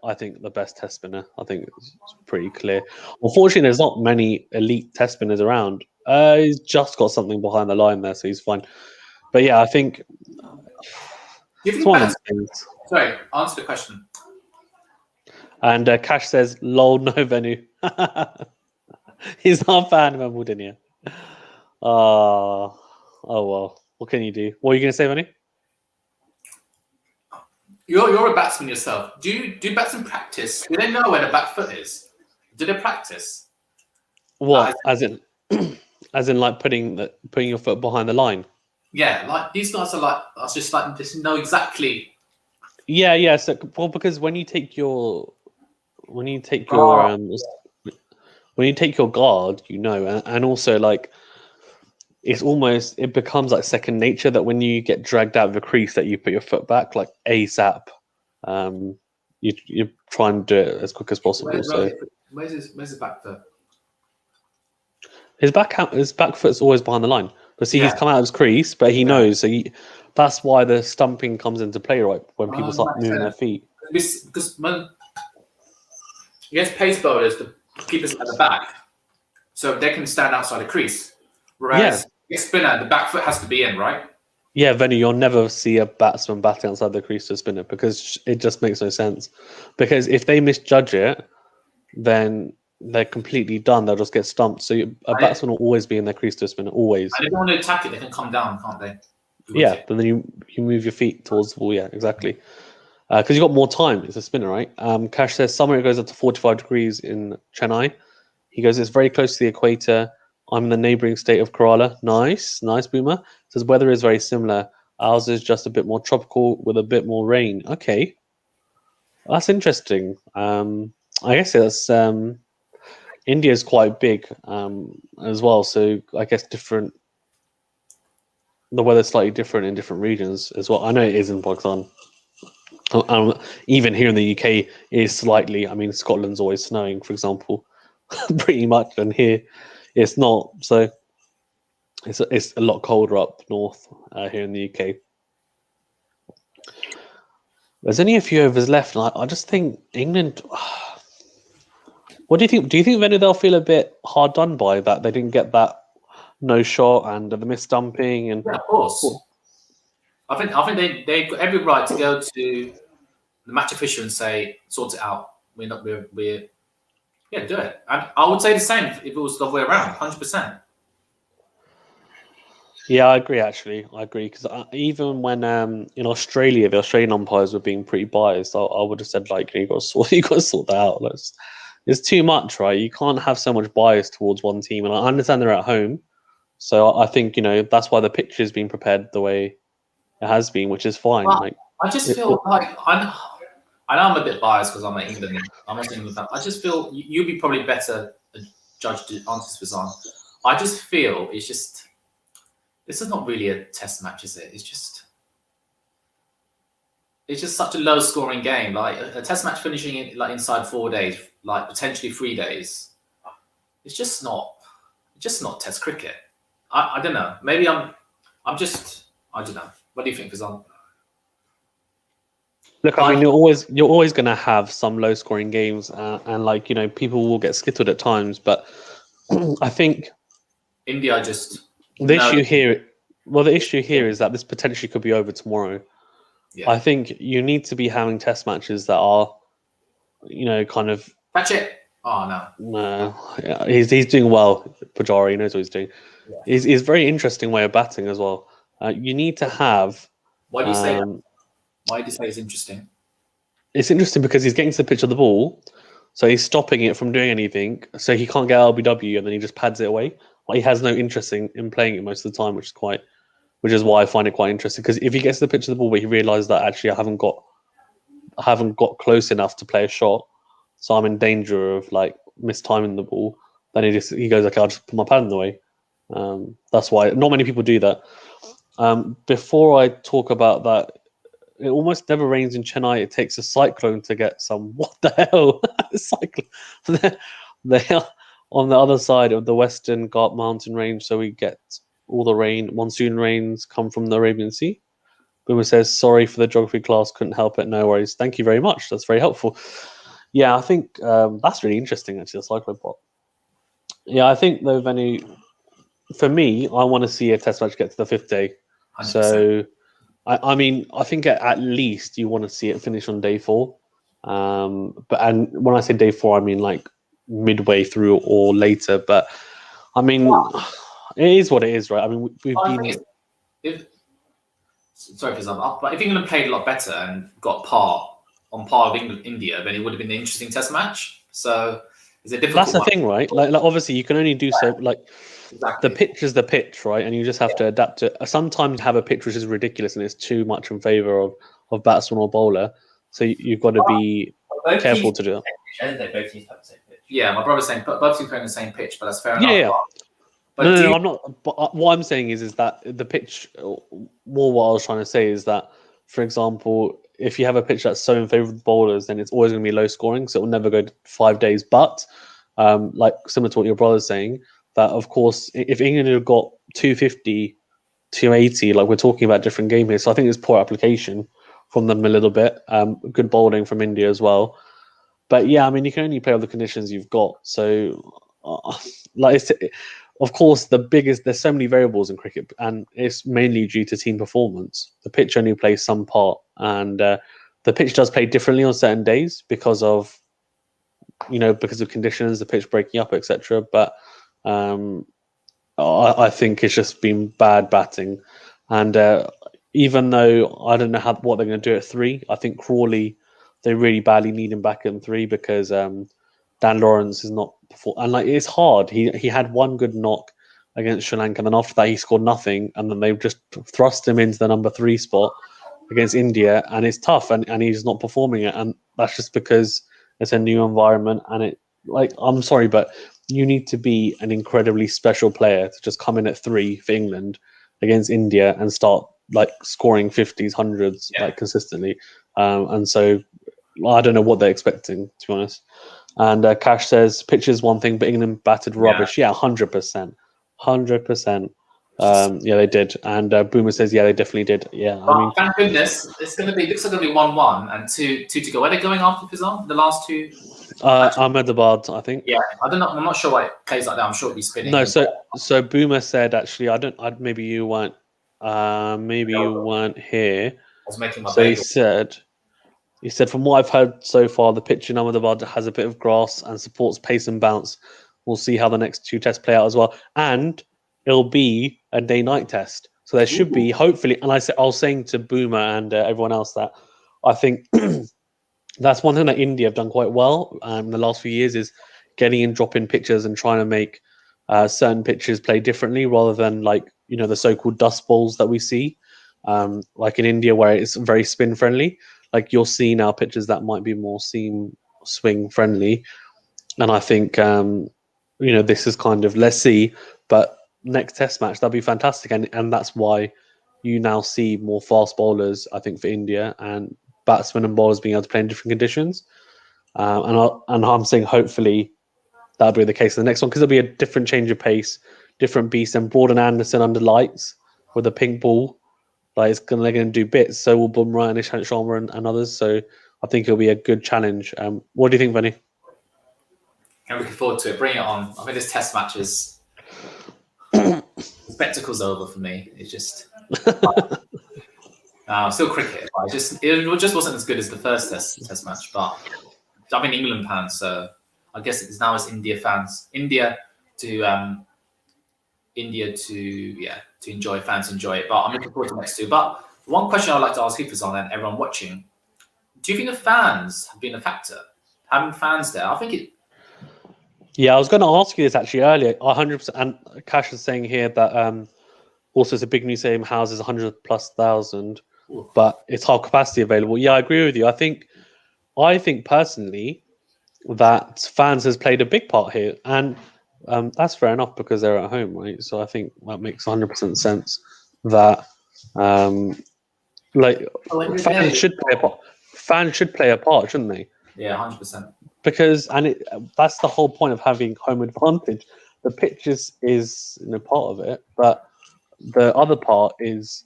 I think the best test spinner. I think it's pretty clear. Unfortunately, there's not many elite test spinners around. He's just got something behind the line there, so he's fine. But yeah, I think it's one of those things. Sorry, answer the question. And Cash says, "Lol, no venue." He's not a fan of Embledenia. Oh well. What can you do? What are you going to say, Venue? You're a batsman yourself. Do batsmen practice? Do they know where the back foot is? Do they practice? What? As in like putting your foot behind the line? Yeah, like these guys are just know exactly. Yeah. So because when you take your guard, you know, and also like it becomes like second nature that when you get dragged out of the crease that you put your foot back like ASAP. You try and do it as quick as possible. Where's his back foot? His back foot's always behind the line. But see, he's come out of his crease, but he knows. So that's why the stumping comes into play, right? When people start moving their feet. Because when against pace bowlers, the keepers at the back, so they can stand outside the crease. Whereas spinner, the back foot has to be in, right? Yeah, Venny, you'll never see a batsman batting outside the crease to a spinner because it just makes no sense. Because if they misjudge it, then they're completely done. They'll just get stumped. So a batsman will always be in their crease to a spinner, always. And if they want to attack it, they can come down, can't they? Yeah, but then you move your feet towards the ball. Yeah, exactly. Because you've got more time. It's a spinner, right? Cash says summer it goes up to 45 degrees in Chennai. He goes, it's very close to the equator. I'm in the neighbouring state of Kerala. Nice, Boomer. Says weather is very similar. Ours is just a bit more tropical with a bit more rain. Okay, that's interesting. I guess that's India is quite big as well, so I guess the weather's slightly different in different regions as well. I know it is in Pakistan. Even here in the UK, it is slightly. I mean, Scotland's always snowing, for example, pretty much, and here it's not. So it's a lot colder up north here in the UK. There's only a few overs left, and I just think England. What do you think? Do you think Venue they'll feel a bit hard done by that they didn't get that no shot and the missed dumping? And yeah, of course. I think they've got every right to go to the match official and say, sort it out. We're do it. And I would say the same if it was the other way around, 100%. Yeah, I agree. Actually, I agree because even when in Australia, the Australian umpires were being pretty biased. I would have said like you got to sort that out. It's too much, right? You can't have so much bias towards one team, and I understand they're at home, so I think that's why the pitch has been prepared the way it has been, which is fine. Well, I just feel like I know I'm a bit biased because I'm an England fan. I just feel you'd be probably better judge to answer this on. I just feel this is not really a test match, is it? It's just such a low scoring game. Like a test match finishing inside 4 days, like potentially 3 days. It just not Test cricket. I don't know. Maybe I'm just I don't know. What do you think, Fazal? Look, I mean, you're always going to have some low scoring games, and like people will get skittled at times. But I think India just the issue here is that this potentially could be over tomorrow. Yeah. I think you need to be having test matches that are, kind of. Catch it. Oh no. No, he's doing well. Pujari, he knows what he's doing. Yeah. He's very interesting way of batting as well. You need to have. Why do you say that? Why do you say it's interesting? It's interesting because he's getting to the pitch of the ball, so he's stopping it from doing anything. So he can't get LBW, and then he just pads it away. Like, he has no interest in playing it most of the time, which is why I find it quite interesting. Because if he gets to the pitch of the ball, but he realises that actually I haven't got close enough to play a shot, so I'm in danger of like mistiming the ball. Then he goes, okay, I'll just put my pad in the way. That's why not many people do that. Before I talk about that, it almost never rains in Chennai. It takes a cyclone to get some. What the hell? Cyclone. They are on the other side of the Western Ghat mountain range, so we get all the rain. Monsoon rains come from the Arabian Sea. Boomer says, sorry for the geography class, couldn't help it. No worries. Thank you very much. That's very helpful. Yeah, I think that's really interesting, actually, the cyclone pot. Yeah, I think, though, Venu, for me, I want to see a test match get to the 5th day. 100%. So, I mean, I think at least you want to see it finish on day 4. And when I say day 4, I mean like midway through or later. But I mean, it is what it is, right? I mean, we've been. Sorry for example, but if England played a lot better and got on par with India, then it would have been an interesting test match. So it's a difficult. That's the thing, right? Like obviously you can only do so. Like Exactly. the pitch is the pitch, right? And you just have to adapt to. Sometimes you have a pitch which is ridiculous and it's too much in favour of batsman or bowler. So you've got to be careful to do that. And they both use the same pitch. Yeah, my brother's saying both teams playing the same pitch, but that's fair enough. Yeah. But No, I'm not. But what I'm saying is that the pitch. More what I was trying to say is that, for example, if you have a pitch that's so in favour of the bowlers, then it's always going to be low scoring, so it will never go to 5 days. But like similar to what your brother's saying, that of course, if England had got 250, 280, like we're talking about different game here. So I think it's poor application from them a little bit. Good bowling from India as well. But yeah, I mean, you can only play all the conditions you've got. So, of course, there's so many variables in cricket, and it's mainly due to team performance. The pitch only plays some part, and the pitch does play differently on certain days because of conditions, the pitch breaking up, etc. But I think it's just been bad batting, and even though I don't know what they're going to do at 3, I think Crawley, they really badly need him back in 3 because Dan Lawrence is not performing. And like it's hard. He had one good knock against Sri Lanka, and then after that he scored nothing, and then they've just thrust him into the number 3 spot against India, and it's tough, and he's not performing it, and that's just because it's a new environment, and I'm sorry, but you need to be an incredibly special player to just come in at 3 for England against India and start like scoring 50s, 100s like consistently. And so I don't know what they're expecting, to be honest. And Cash says pitch is one thing, but England batted rubbish. Yeah, 100%. 100%. Yeah, they did. And Boomer says, yeah, they definitely did. Yeah, I mean, thank goodness looks like it's going to be 1-1 and 2 to go. Where are they going after Fizan? The last 2? Ahmedabad, I think. Yeah, I don't know. I'm not sure why it plays like that. I'm sure it'll be spinning. No, so Boomer said actually, maybe you weren't. Maybe you weren't here. I was making my. So he said, from what I've heard so far, the pitch in Ahmedabad has a bit of grass and supports pace and bounce. We'll see how the next 2 tests play out as well, and it'll be a day-night test. So there should be, hopefully, and I was saying to Boomer and everyone else that I think that's one thing that India have done quite well in the last few years is getting in drop-in pitches and trying to make certain pitches play differently rather than the so-called dust bowls that we see, like in India where it's very spin-friendly. Like you'll see now pitches that might be more seam swing friendly, and I think this is kind of let's see, but next test match that'll be fantastic, and that's why you now see more fast bowlers, I think, for India, and batsmen and bowlers being able to play in different conditions. And I'm saying hopefully that'll be the case in the next one, because there'll be a different change of pace, different beast, and Broad and Anderson under lights with the pink ball. Like they're going to do bits. So will Bumrah and Ishant Sharma and others. So I think it'll be a good challenge. What do you think, Benny? I'm looking forward to it. Bring it on. I mean, this test match is spectacle's over for me. It's just still cricket. But it just wasn't as good as the first test match. But I'm an England fan, so I guess it's now as India fans. India to enjoy. Fans enjoy it. But I'm looking forward to the next two. But one question I'd like to ask Hifazan and everyone watching: do you think the fans have been a factor? Having fans there, I think it. Yeah, I was going to ask you this actually earlier. 100%. And Cash is saying here that also it's a big new stadium, houses 100,000+, but it's half capacity available. Yeah, I agree with you. I think personally that fans has played a big part here, and that's fair enough because they're at home, right? So I think that makes 100% sense that fans should play a part. Fans should play a part, shouldn't they? Yeah, 100%. Because that's the whole point of having home advantage. The pitch is part of it, but the other part is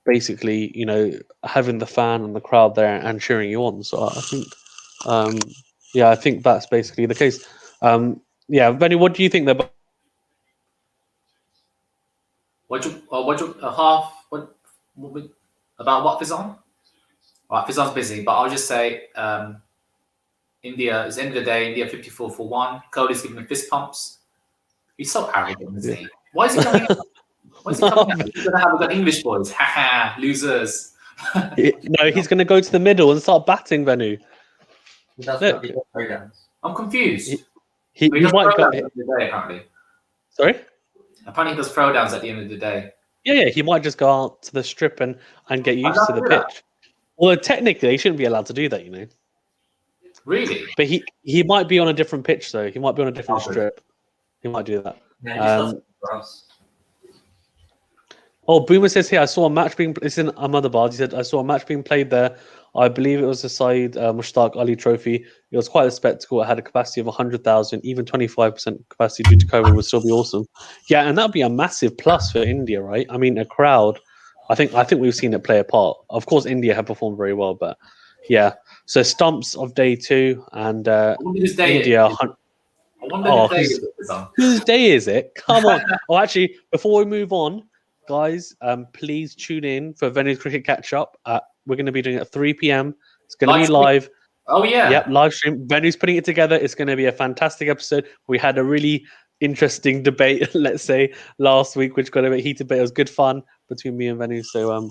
basically having the fan and the crowd there and cheering you on. So I think I think that's basically the case. Benny, what do you think about? About what Fizan? Right, Fizan's busy, but I'll just say India is the end of the day. India 54 for 1. Kohli's giving him fist pumps. He's so arrogant, isn't he? Why is he coming out? He's going to have the English boys. Ha ha, losers. No, he's going to go to the middle and start batting, Venu. I'm confused. He might go. Apparently. Sorry? Apparently he does throwdowns at the end of the day. Yeah, he might just go out to the strip and get used to the pitch. Although technically, he shouldn't be allowed to do that, Really? But he might be on a different pitch, though. He might be on a different strip. He might do that. Yeah, Boomer says here, I saw a match being... It's in Ahmedabad. He said, I saw a match being played there. I believe it was the Saeed Mushtaq Ali Trophy. It was quite a spectacle. It had a capacity of 100,000. Even 25% capacity due to COVID would still be awesome. Yeah, and that'd be a massive plus for India, right? I mean, a crowd... I think we've seen it play a part. Of course, India have performed very well, but yeah. So stumps of day 2 and India. Whose day is it? Come on. Actually, before we move on, guys, please tune in for Venu's Cricket Catch Up. We're going to be doing it at 3 p.m. It's going to be live. Oh yeah. Yep, live stream. Venu's putting it together. It's going to be a fantastic episode. We had a really interesting debate, let's say, last week, which got a bit heated, but it was good fun between me and Venu. So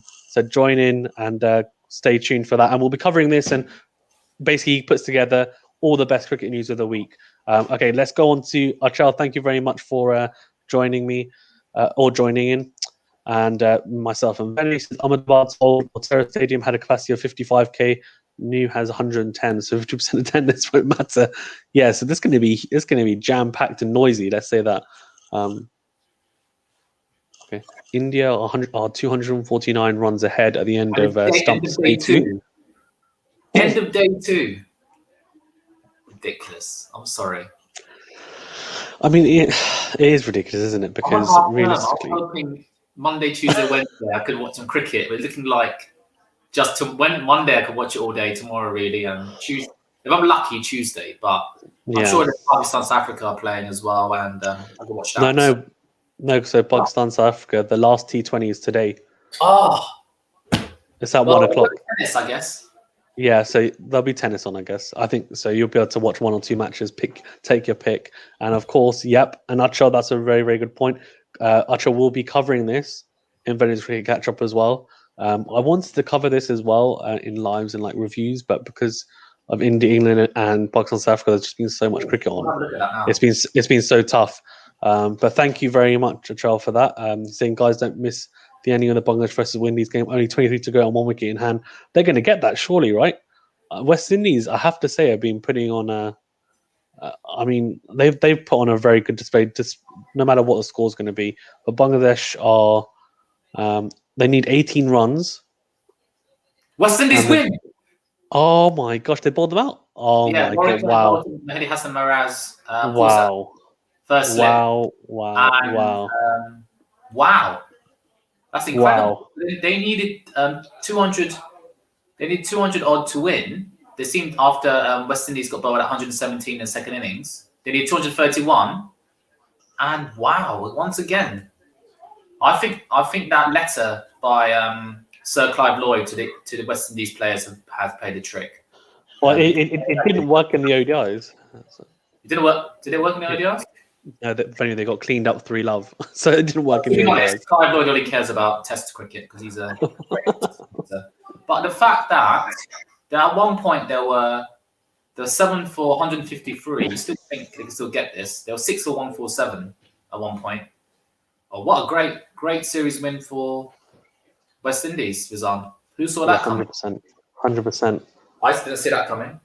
join in and stay tuned for that. And we'll be covering this, and basically he puts together all the best cricket news of the week. Okay, let's go on to Achal. Thank you very much for joining me or joining in. And myself and Venu. Ahmedabad's old Terra Stadium had a capacity of 55k. New has 110, so 50% attendance won't matter. Yeah, so it's going to be jam packed and noisy. Let's say that. Okay, India are 249 runs ahead at the end of stumps day 2. End of day 2. Ridiculous. I'm sorry. I mean, it is ridiculous, isn't it? Because realistically, I was hoping Monday, Tuesday, Wednesday I could watch some cricket. But it's looking like Monday I could watch it all day. Tomorrow, really, and Tuesday. If I'm lucky, Tuesday. But I'm sure that Pakistan, South Africa are playing as well, and I could watch that. No. So Pakistan, South Africa, the last T20 is today. Oh, it's at 1 o'clock. Tennis, I guess. Yeah, so there'll be tennis on, I guess. I think so. You'll be able to watch 1 or 2 matches. Take your pick, and of course, yep. And Achal, that's a very, very good point. Achal will be covering this in Venu's Cricket Catch Up as well. I wanted to cover this as well in lives and like reviews, but because of India, England, and Pakistan, South Africa, there's just been so much cricket on. It's been so tough. But thank you very much, Achal, for that. Saying guys, don't miss the ending of the Bangladesh versus Windies game. Only 23 to go and 1 wicket in hand. They're going to get that surely, right? West Indies, I have to say, have been putting on I mean, they've put on a very good display, just no matter what the score is going to be. But Bangladesh are they need 18 runs. West Indies win. Oh my gosh, they bowled them out. Oh Yeah, my Warwick god! Wow! Mehdi Hassan Miraz, Wow! first slip, Wow! Wow! and Wow! wow, that's incredible. Wow! They needed 200. They need 200 odd to win. They seemed after West Indies got bowled at 117 in the second innings. They need 231, and wow, once again, I think that letter by Sir Clive Lloyd to the West Indies players has played the trick. Well, it didn't work in the ODIs. It didn't work. Did it work in the ODIs? No, they got cleaned up 3-love, so it didn't work in To the be honest, ODIs. Clive Lloyd only cares about Test cricket because he's a great Test cricketer. But the fact that at one point there were 7 for 153, you still think they can still get this. There was 6 for 147 at one point. Oh, what a great series win for West Indies, Rizan. Who saw that coming? 100%. I didn't see that coming.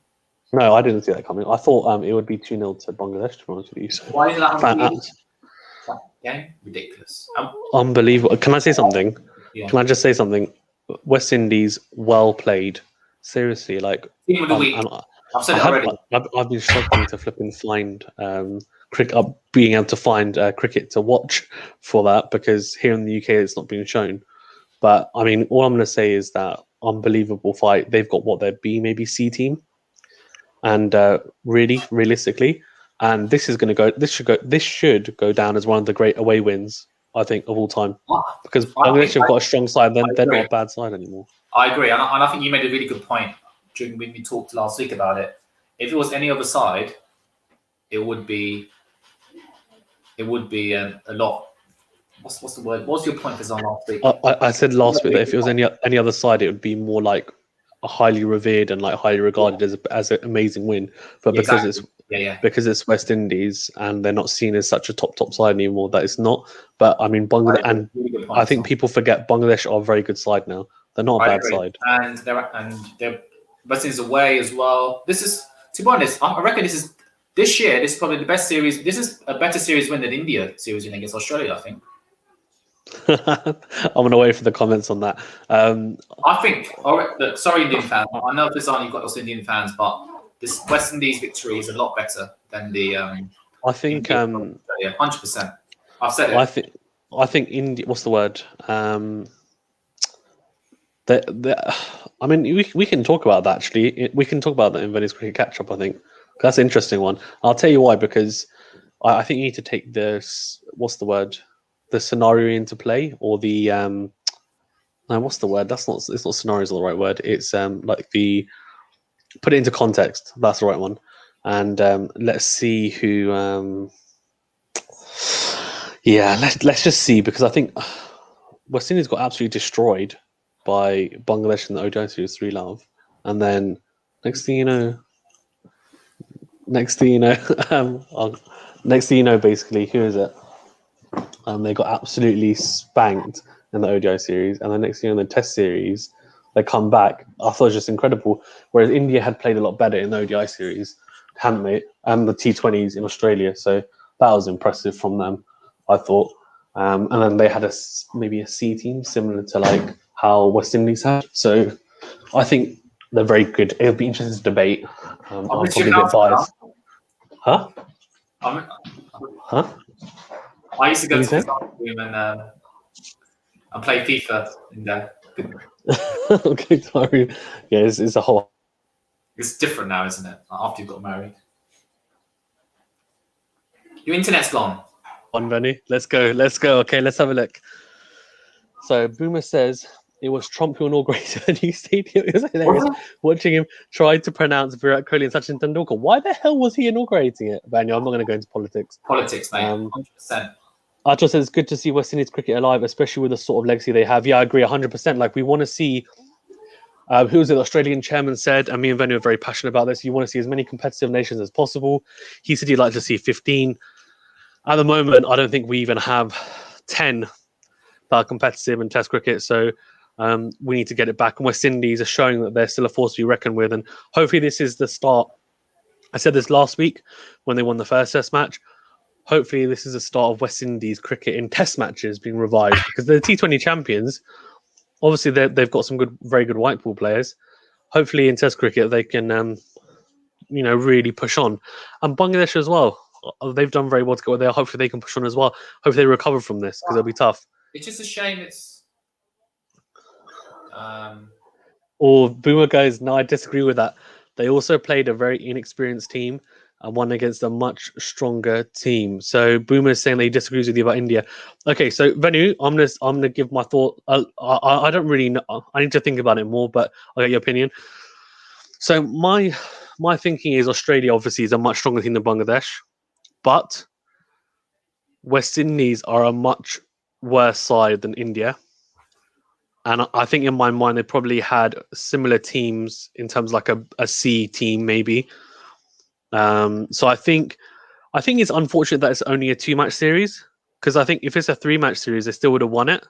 No, I didn't see that coming. I thought it would be 2-0 to Bangladesh, to be honest with you. So. Why is that game? Ridiculous. Unbelievable. Can I say something? Yeah. Can I just say something? West Indies, well played. Seriously, like Team of the week. I've said it already. I've been struggling to flip and find being able to find cricket to watch for that, because here in the UK it's not being shown. But I mean, all I'm going to say is that unbelievable fight. They've got what their B, maybe C team, and realistically, and this is going to go. This should go down as one of the great away wins, I think, of all time, because Bangladesh have got a strong side. Then they're not a bad side anymore. I agree, and I think you made a really good point when we talked last week about it. If it was any other side, it would be a lot. What's the word? What's your point, on last week? I said last week that if it was any other side, it would be more like a highly revered and like highly regarded as an amazing win. But because because it's West Indies and they're not seen as such a top side anymore, that it's not. But I mean, Bangladesh, and I think people forget Bangladesh are a very good side now. They're not a bad side, and they're West Indies away as well. This is, to be honest, I reckon this year. This is probably the best series. This is a better series win than India series win against Australia, I think. I'm gonna wait for the comments on that. I think. Look, sorry, Indian fans. I know this you've got lots of Indian fans, but this West Indies victory is a lot better than the. I think. 100%. I've said it. I think India. What's the word? I mean, we can talk about that actually. We can talk about that in Venice Cricket Catch Up. I think that's an interesting one. I'll tell you why, because I think you need to take this. What's the word? The scenario into play, or the no, what's the word? It's not scenario is the right word. It's like the put it into context. That's the right one. And let's see who. Let's just see, because I think West Indies got absolutely destroyed by Bangladesh in the ODI series 3-love, and then next thing you know, basically, who is it? They got absolutely spanked in the ODI series, and the next thing in the Test series, they come back. I thought it was just incredible. Whereas India had played a lot better in the ODI series, hadn't they? And the T20s in Australia, so that was impressive from them, I thought. And then they had maybe a C team similar to like how West Indies had. So I think they're very good. It'll be interesting to debate. I'll probably get biased. Huh? Huh? I used to go to the room and play FIFA in there. Okay, sorry. Yeah, it's a whole. It's different now, isn't it? After you've got married. Your internet's gone. On, Benny. Let's go. Okay, let's have a look. So Boomer says it was Trump who inaugurated a new stadium. It was hilarious watching him try to pronounce Virat Kohli and Sachin Tendulkar. Why the hell was he inaugurating it? But anyway, I'm not going to go into politics. Politics, mate. 100%. Archer says it's good to see West Indies cricket alive, especially with the sort of legacy they have. Yeah, I agree 100%. Like, we want to see, who was it, the Australian chairman said, and me and Venue are very passionate about this, you want to see as many competitive nations as possible. He said he'd like to see 15. At the moment, I don't think we even have 10 that are competitive in Test cricket, so we need to get it back. And West Indies are showing that they're still a force to be reckoned with, and hopefully this is the start. I said this last week when they won the first Test match. Hopefully this is the start of West Indies cricket in Test matches being revived, because they're the T20 champions. Obviously, they've got some very good white ball players. Hopefully in Test cricket they can really push on. And Bangladesh as well. They've done very well to go there. Hopefully they can push on as well. Hopefully they recover from this because it'll be tough. It's just a shame. It's Or Boomer goes, no, I disagree with that. They also played a very inexperienced team and won against a much stronger team. So Boomer is saying that he disagrees with you about India. Okay, so Venu, I'm gonna give my thought. I don't really know. I need to think about it more, but I'll get your opinion. So my thinking is Australia obviously is a much stronger team than Bangladesh, but West Indies are a much worse side than India. And I think in my mind, they probably had similar teams in terms of like a C team, maybe. So I think it's unfortunate that it's only a 2-match series, because I think if it's a 3-match series, they still would have won it,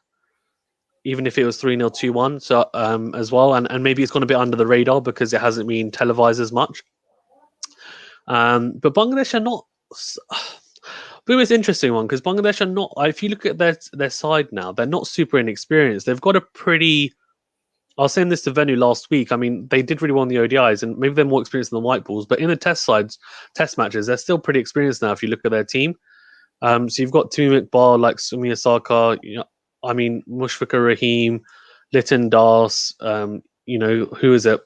even if it was 3-0, 2-1. So as well, and maybe it's gone a bit under the radar because it hasn't been televised as much. But Bangladesh are not. Boom is an interesting one because Bangladesh are not. If you look at their side now, they're not super inexperienced. They've got a pretty. I was saying this to Venu last week. I mean, they did really well in the ODIs, and maybe they're more experienced than the white balls. But in the test matches, they're still pretty experienced now. If you look at their team, so you've got Tumi McBar, like Sumi Asaka. I mean, Mushfiqur Rahim, Liton Das. Who is it?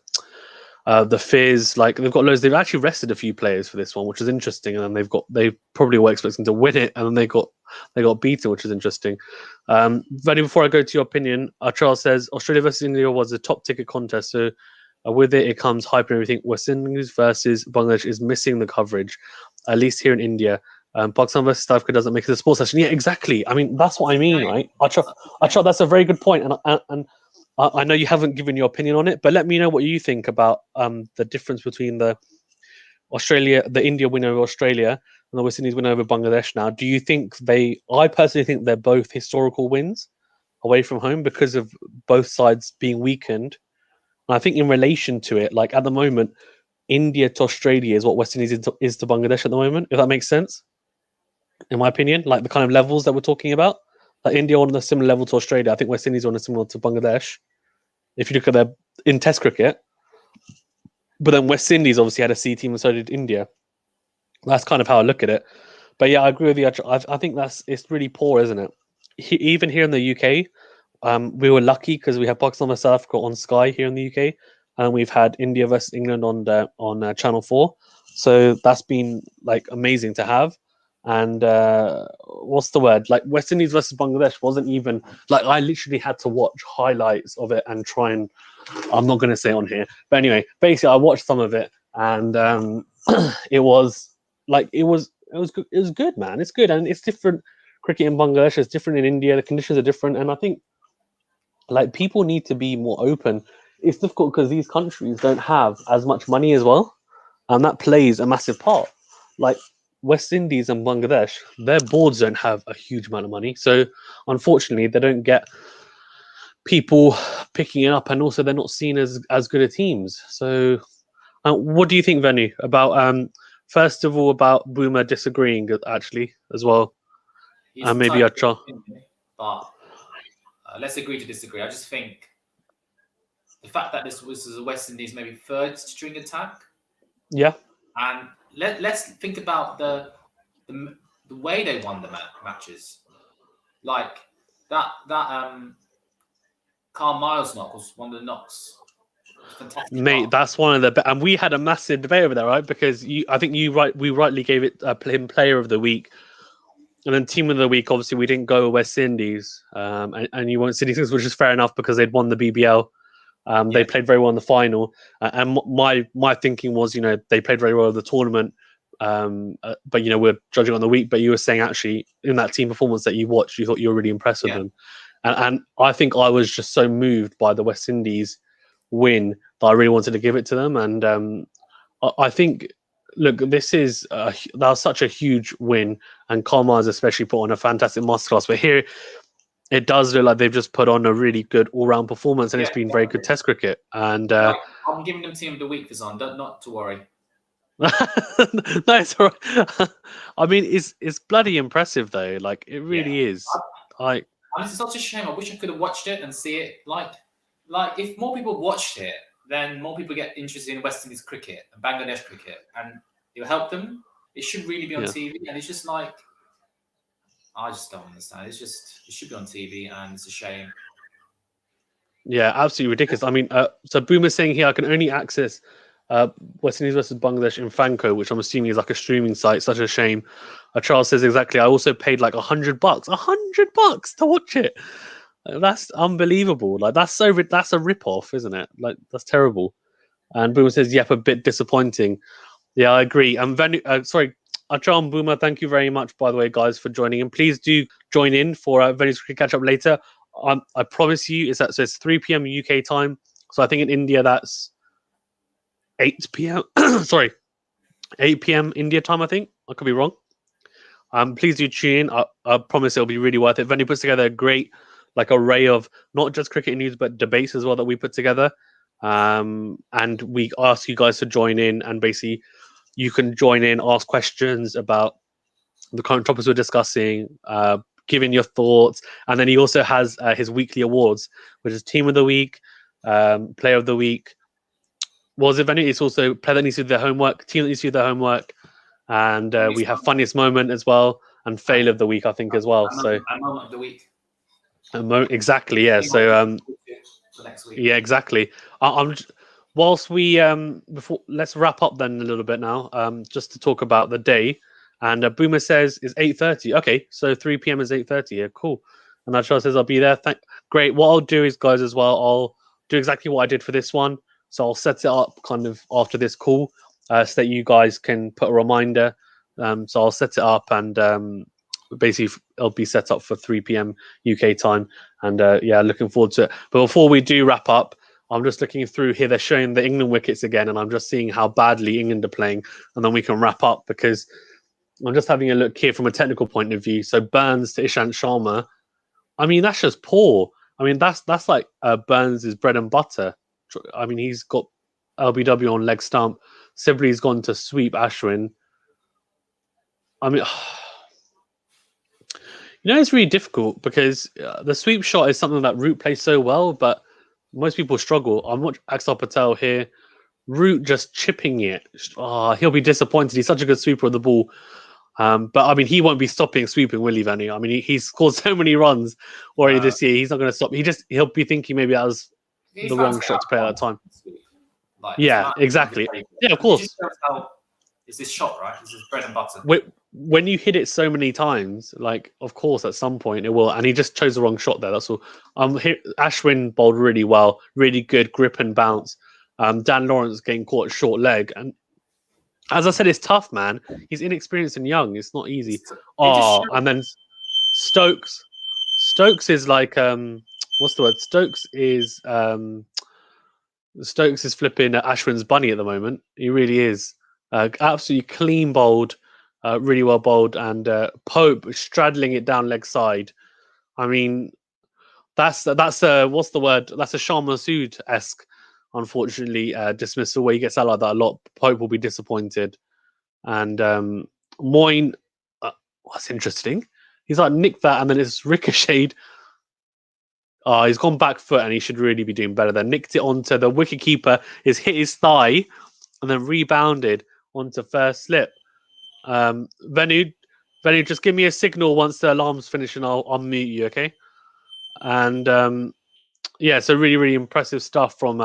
The Fizz, like they've got loads. They've actually rested a few players for this one, which is interesting. And then they probably were expecting to win it, and then they got beaten, which is interesting. Venu, before I go to your opinion, Charles says Australia versus India was a top ticket contest, so with it comes hype and everything. West Indies versus Bangladesh is missing the coverage, at least here in India. Pakistan versus South Africa doesn't make it a sports session. Yeah, exactly. I mean, that's what I mean, right? Charles, that's a very good point, and I know you haven't given your opinion on it, but let me know what you think about the difference between the India win over Australia and the West Indies win over Bangladesh now. Do you think I personally think they're both historical wins away from home because of both sides being weakened. And I think in relation to it, like at the moment, India to Australia is what West Indies is to Bangladesh at the moment, if that makes sense. In my opinion, like the kind of levels that we're talking about, like India on a similar level to Australia. I think West Indies on a similar to Bangladesh. If you look at their in Test cricket, but then West Indies obviously had a C team and so did India. That's kind of how I look at it. But yeah, I agree with you. I think it's really poor, isn't it? Even here in the UK, we were lucky because we have Pakistan versus South Africa on Sky here in the UK, and we've had India versus England on Channel 4. So that's been like amazing to have. And what's the word? Like West Indies versus Bangladesh wasn't even like I literally had to watch highlights of it and try and. I'm not going to say on here, but anyway, basically I watched some of it and it was good. It was good, man. It's good, and it's different. Cricket in Bangladesh is different in India. The conditions are different, and I think like people need to be more open. It's difficult because these countries don't have as much money as well, and that plays a massive part. Like West Indies and Bangladesh, their boards don't have a huge amount of money, so unfortunately they don't get people picking it up, and also they're not seen as good at teams. So what do you think, Venu, about first of all about Boomer disagreeing actually as well, and maybe Achar? But let's agree to disagree. I just think the fact that this was the West Indies maybe third string attack. Yeah. And let's think about the way they won the matches. Like that Carl Miles knock was one of the knocks. Fantastic. Mate, that's one of the and we had a massive debate over that, right? Because I think we rightly gave it him player of the week. And then team of the week, obviously, we didn't go West Indies, and you went City Six, which is fair enough because they'd won the BBL. They played very well in the final, and my thinking was, they played very well in the tournament. But we're judging on the week. But you were saying actually in that team performance that you watched, you thought you were really impressed with them, and I think I was just so moved by the West Indies win that I really wanted to give it to them, and I think. Look, that was such a huge win, and Kalmar's especially put on a fantastic masterclass. But here, it does look like they've just put on a really good all-round performance, and it's been very good Test cricket. And I'm giving them team of the week for Zon. Not to worry. No, it's all right. I mean, it's bloody impressive though. Like it really is. And it's such a shame. I wish I could have watched it and see it. Like if more people watched it, then more people get interested in West Indies cricket and Bangladesh cricket, and it'll help them. It should really be on TV, and it's just like I just don't understand. It should be on TV, and it's a shame. Yeah, absolutely ridiculous. I mean, so Boomer's saying here I can only access West Indies versus Bangladesh in Fanco, which I'm assuming is like a streaming site. Such a shame. Charles says exactly. I also paid like $100, $100 to watch it. That's unbelievable. Like that's a rip off, isn't it? Like that's terrible. And Boomer says, "Yep, a bit disappointing." Yeah, I agree. Sorry, Achal and Boomer, thank you very much, by the way, guys, for joining. And please do join in for Venu's cricket catch up later. I promise you, it's 3 p.m. UK time. So I think in India that's 8 p.m. Sorry, 8 p.m. India time. I think I could be wrong. Please do tune in. I promise it'll be really worth it. Venu puts together a great array of not just cricket news but debates as well that we put together. And we ask you guys to join in, and basically you can join in, ask questions about the current topics we're discussing, giving your thoughts, and then he also has his weekly awards, which is Team of the Week, Player of the Week. It's also player that needs to do their homework, team that needs to do their homework, and we have funniest moment as well, and fail of the week, I think, as well. So moment of the week. Exactly, yeah. So for next week. Yeah, exactly. Whilst we let's wrap up then a little bit now, just to talk about the day. And Boomer says it's 8:30. Okay, so 3 p.m. is 8:30. Yeah, cool. And Ashraf says I'll be there. Great. What I'll do is, guys, as well, I'll do exactly what I did for this one. So I'll set it up kind of after this call, so that you guys can put a reminder. So I'll set it up, and basically it'll be set up for 3 p.m. UK time. And yeah, looking forward to it. But before we do wrap up, I'm just looking through here. They're showing the England wickets again, and I'm just seeing how badly England are playing, and then we can wrap up, because I'm just having a look here from a technical point of view. So Burns to Ishant Sharma, I mean, that's just poor. I mean, that's like Burns' bread and butter. I mean, he's got LBW on leg stump. Sibley's gone to sweep Ashwin. I mean, it's really difficult because the sweep shot is something that Root plays so well, but most people struggle. I'm watching Axel Patel here. Root just chipping it. Oh, he'll be disappointed. He's such a good sweeper of the ball. But I mean, he won't be stopping sweeping, will he, Vanu? I mean, he's scored so many runs already this year. He's not going to stop. He'll be thinking maybe that was the wrong shot to play at that time. Yeah, exactly. Yeah, of course. It's this shot, right? This is bread and butter. When you hit it so many times, of course, at some point it will. And he just chose the wrong shot there. That's all. Ashwin bowled really well, really good grip and bounce. Dan Lawrence getting caught short leg, and as I said, it's tough, man. He's inexperienced and young. It's not easy. And then Stokes is like what's the word? Stokes is flipping Ashwin's bunny at the moment. He really is. Absolutely clean bowled, really well bowled, and Pope straddling it down leg side. I mean, that's what's the word? That's a Shah Masood-esque, unfortunately, dismissal where he gets out like that a lot. Pope will be disappointed. And Moyne, what's interesting, he's like nicked that and then it's ricocheted. He's gone back foot and he should really be doing better. Then nicked it onto the wicket keeper, has hit his thigh and then rebounded onto first slip. Venu, just give me a signal once the alarm's finished and I'll mute you, okay? And yeah, so really, really impressive stuff from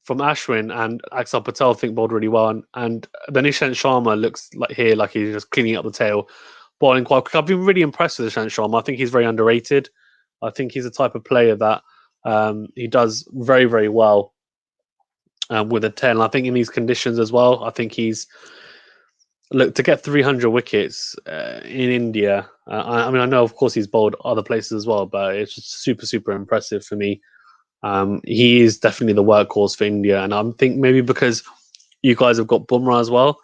Ashwin, and Axel Patel, I think, bowled really well. And then Ishant Sharma looks like he's just cleaning up the tail, bowling quite quick. I've been really impressed with Ishant Sharma. I think he's very underrated. I think he's the type of player that he does very, very well with a tail. And I think in these conditions as well, I think he's to get 300 wickets in India. I mean, I know, of course, he's bowled other places as well, but it's just super, super impressive for me. He is definitely the workhorse for India, and I think maybe because you guys have got Bumrah as well,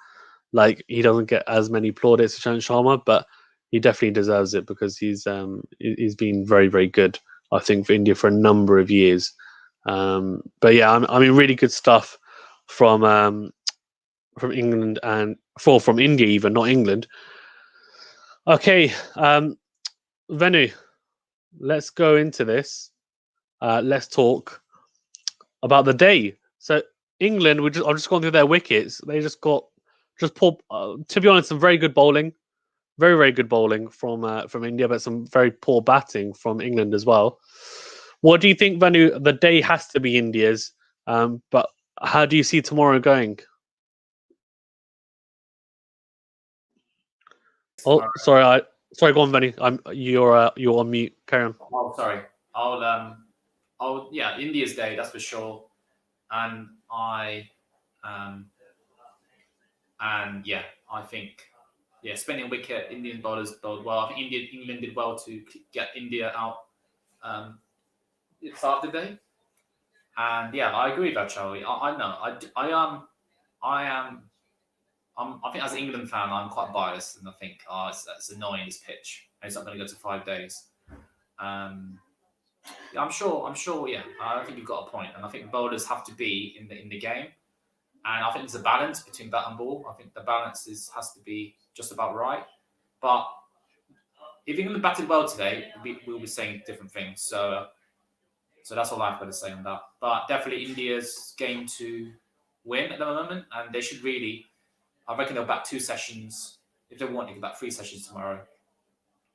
he doesn't get as many plaudits as Ishant Sharma, but he definitely deserves it because he's been very, very good, I think, for India for a number of years. But yeah, I mean, really good stuff from England and from India, even not England. Okay, Venu, let's go into this. Let's talk about the day. So England, I've just gone through their wickets. They just poor. To be honest, some very good bowling, very good bowling from India, but some very poor batting from England as well. What do you think, Vanu? The day has to be India's, but how do you see tomorrow going? Oh, sorry, go on, Vanu. You're on mute. Carry on. Oh, sorry. Yeah, India's day, that's for sure. And yeah, I think, yeah, spinning wicket, Indian bowlers bowled well. I think England did well to get India out. Start of the day. And yeah, I agree with that, Charlie. I know. I think as an England fan, I'm quite biased, and I think it's annoying, this pitch. And it's not going to go to 5 days. Yeah, I'm sure. Yeah, I think you've got a point, and I think bowlers have to be in the game, and I think there's a balance between bat and ball. I think the balance has to be just about right. But if England batted well today, we'll be saying different things. So that's all I've got to say on that. But definitely India's game to win at the moment, and they should really. I reckon they'll bat 2 sessions. If they want, they can bat 3 sessions tomorrow,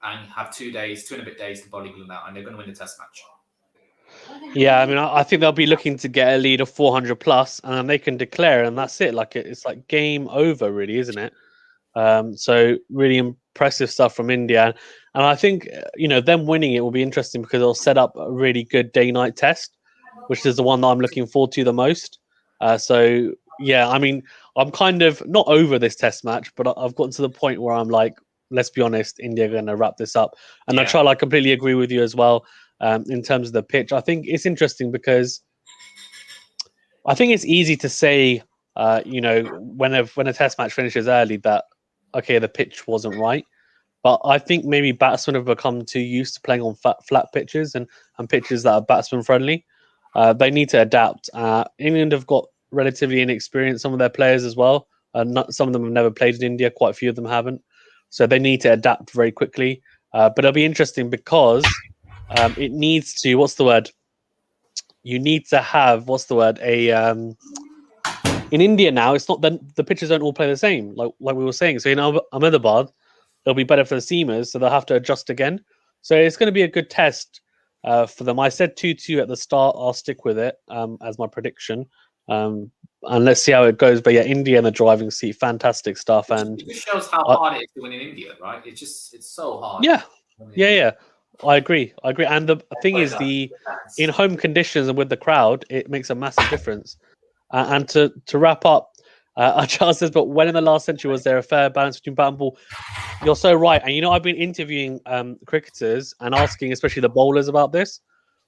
and have 2 days, 2 and a bit days to bowl England out, and they're going to win the Test match. Yeah, I mean, I think they'll be looking to get a lead of 400 plus, and then they can declare, and that's it. Like it's like game over, really, isn't it? So really impressive stuff from India, and I think them winning it will be interesting because it'll set up a really good day-night test, which is the one that I'm looking forward to the most. So yeah, I mean, I'm kind of not over this Test match, but I've gotten to the point where I'm like, let's be honest, India are going to wrap this up, and Yeah. I completely agree with you as well. In terms of the pitch, I think it's interesting because I think it's easy to say, when a Test match finishes early that okay, the pitch wasn't right. But I think maybe batsmen have become too used to playing on flat pitches and pitches that are batsman friendly. They need to adapt. England have got relatively inexperienced, some of their players as well. Some of them have never played in India, quite a few of them haven't. So they need to adapt very quickly. But it'll be interesting because it needs to, what's the word? You need to have, what's the word? In India now, it's not the pitches don't all play the same, like we were saying. So in Ahmedabad, it'll be better for the seamers, so they'll have to adjust again. So it's going to be a good test for them. I said 2-2 at the start. I'll stick with it as my prediction, and let's see how it goes. But yeah, India in the driving seat, fantastic stuff. And it just shows how hard it is to win in India, right? It's so hard. Yeah. I agree. And the thing is, in home conditions and with the crowd, it makes a massive difference. And to wrap up, Charles says, but when in the last century was there a fair balance between bat and ball? You're so right. And I've been interviewing cricketers and asking, especially the bowlers, about this.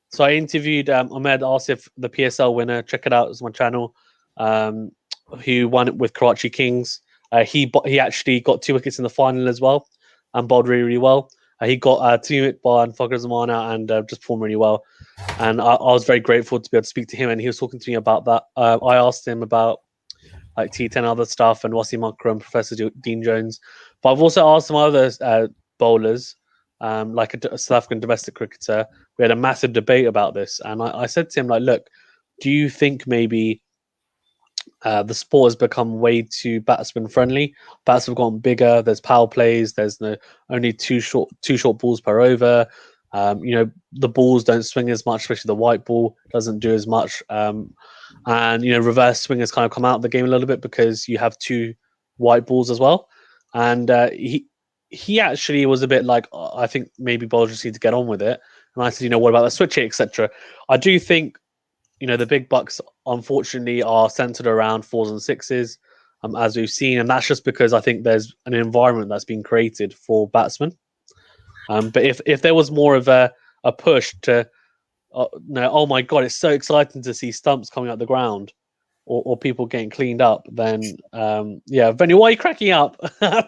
So I interviewed Ahmed Asif, the PSL winner. Check it out, it's my channel. Who won it with Karachi Kings. He actually got 2 wickets in the final as well, and bowled really, really well. He got Tameem Iqbal and Fakhar Zamana and just performed really well. And I was very grateful to be able to speak to him, and he was talking to me about that. I asked him about like T10 other stuff and Wasim Akram, Professor Dean Jones. But I've also asked some other bowlers, like a South African domestic cricketer. We had a massive debate about this. And I said to him, like, look, do you think maybe the sport has become way too batsman friendly? Bats have gotten bigger. There's power plays. There's only two short balls per over. The balls don't swing as much, especially the white ball doesn't do as much. And reverse swing has kind of come out of the game a little bit because you have 2 white balls as well. And he actually was a bit like, I think maybe bowlers just need to get on with it. And I said, what about the switch it, etc. I do think the big bucks unfortunately are centered around 4s and 6s, as we've seen, and that's just because I think there's an environment that's been created for batsmen. But if there was more of a push to oh my god, it's so exciting to see stumps coming out the ground or people getting cleaned up, then Venny, why are you cracking up? No,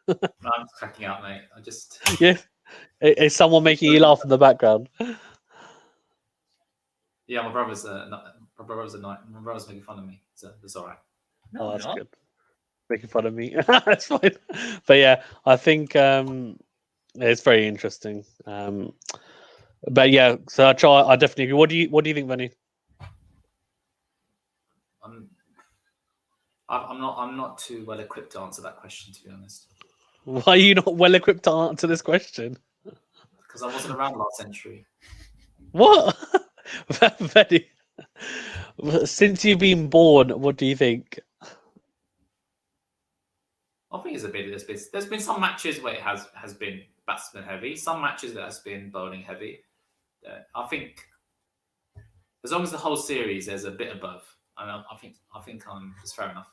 I'm just cracking up, mate. I just is someone making you laugh in the background? Yeah, my brother's making fun of me, so that's all right. No, that's good. Making fun of me. That's fine. But yeah, I think it's very interesting. But yeah, so I definitely agree. What do you think, Vinny? I'm not too well equipped to answer that question, to be honest, Why are you not well equipped to answer this question? because I wasn't around last century. What? Very. Since you've been born, what do you think? I think it's a bit. There's been some matches where it has been batsman heavy. Some matches that has been bowling heavy. I think as long as the whole series there's a bit above, I think it's fair enough.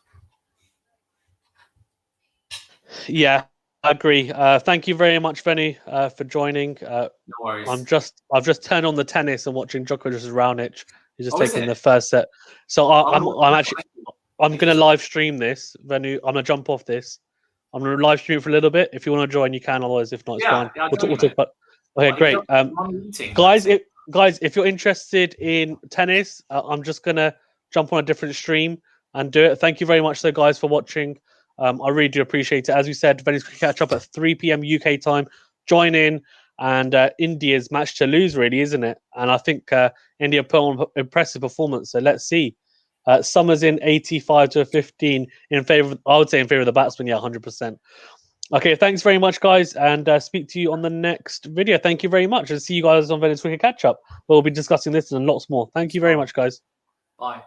Yeah, I agree. Thank you very much, Benny, for joining. No worries. I've just turned on the tennis and watching Djokovic Raonic. He's just Oh, is taking it? the first set. So I'm going to Interesting. live stream this. Benny, I'm going to jump off this. I'm going to live stream it for a little bit. If you want to join, you can. Otherwise, if not, it's fine. Yeah, We'll talk about. Okay, great. Guys, if you're interested in tennis, I'm just gonna jump on a different stream and do it. Thank you very much, though, guys, for watching. I really do appreciate it. As we said, Venice could catch up at 3 p.m. UK time. Join in, and India's match to lose, really, isn't it? And I think India put on impressive performance. So let's see. Summers in 85 to 15 in favor. I would say in favor of the batsman. Yeah, 100%. Okay, thanks very much, guys, and speak to you on the next video. Thank you very much, and see you guys on Venice Wicket Catch Up. We'll be discussing this and lots more. Thank you very much, guys. Bye.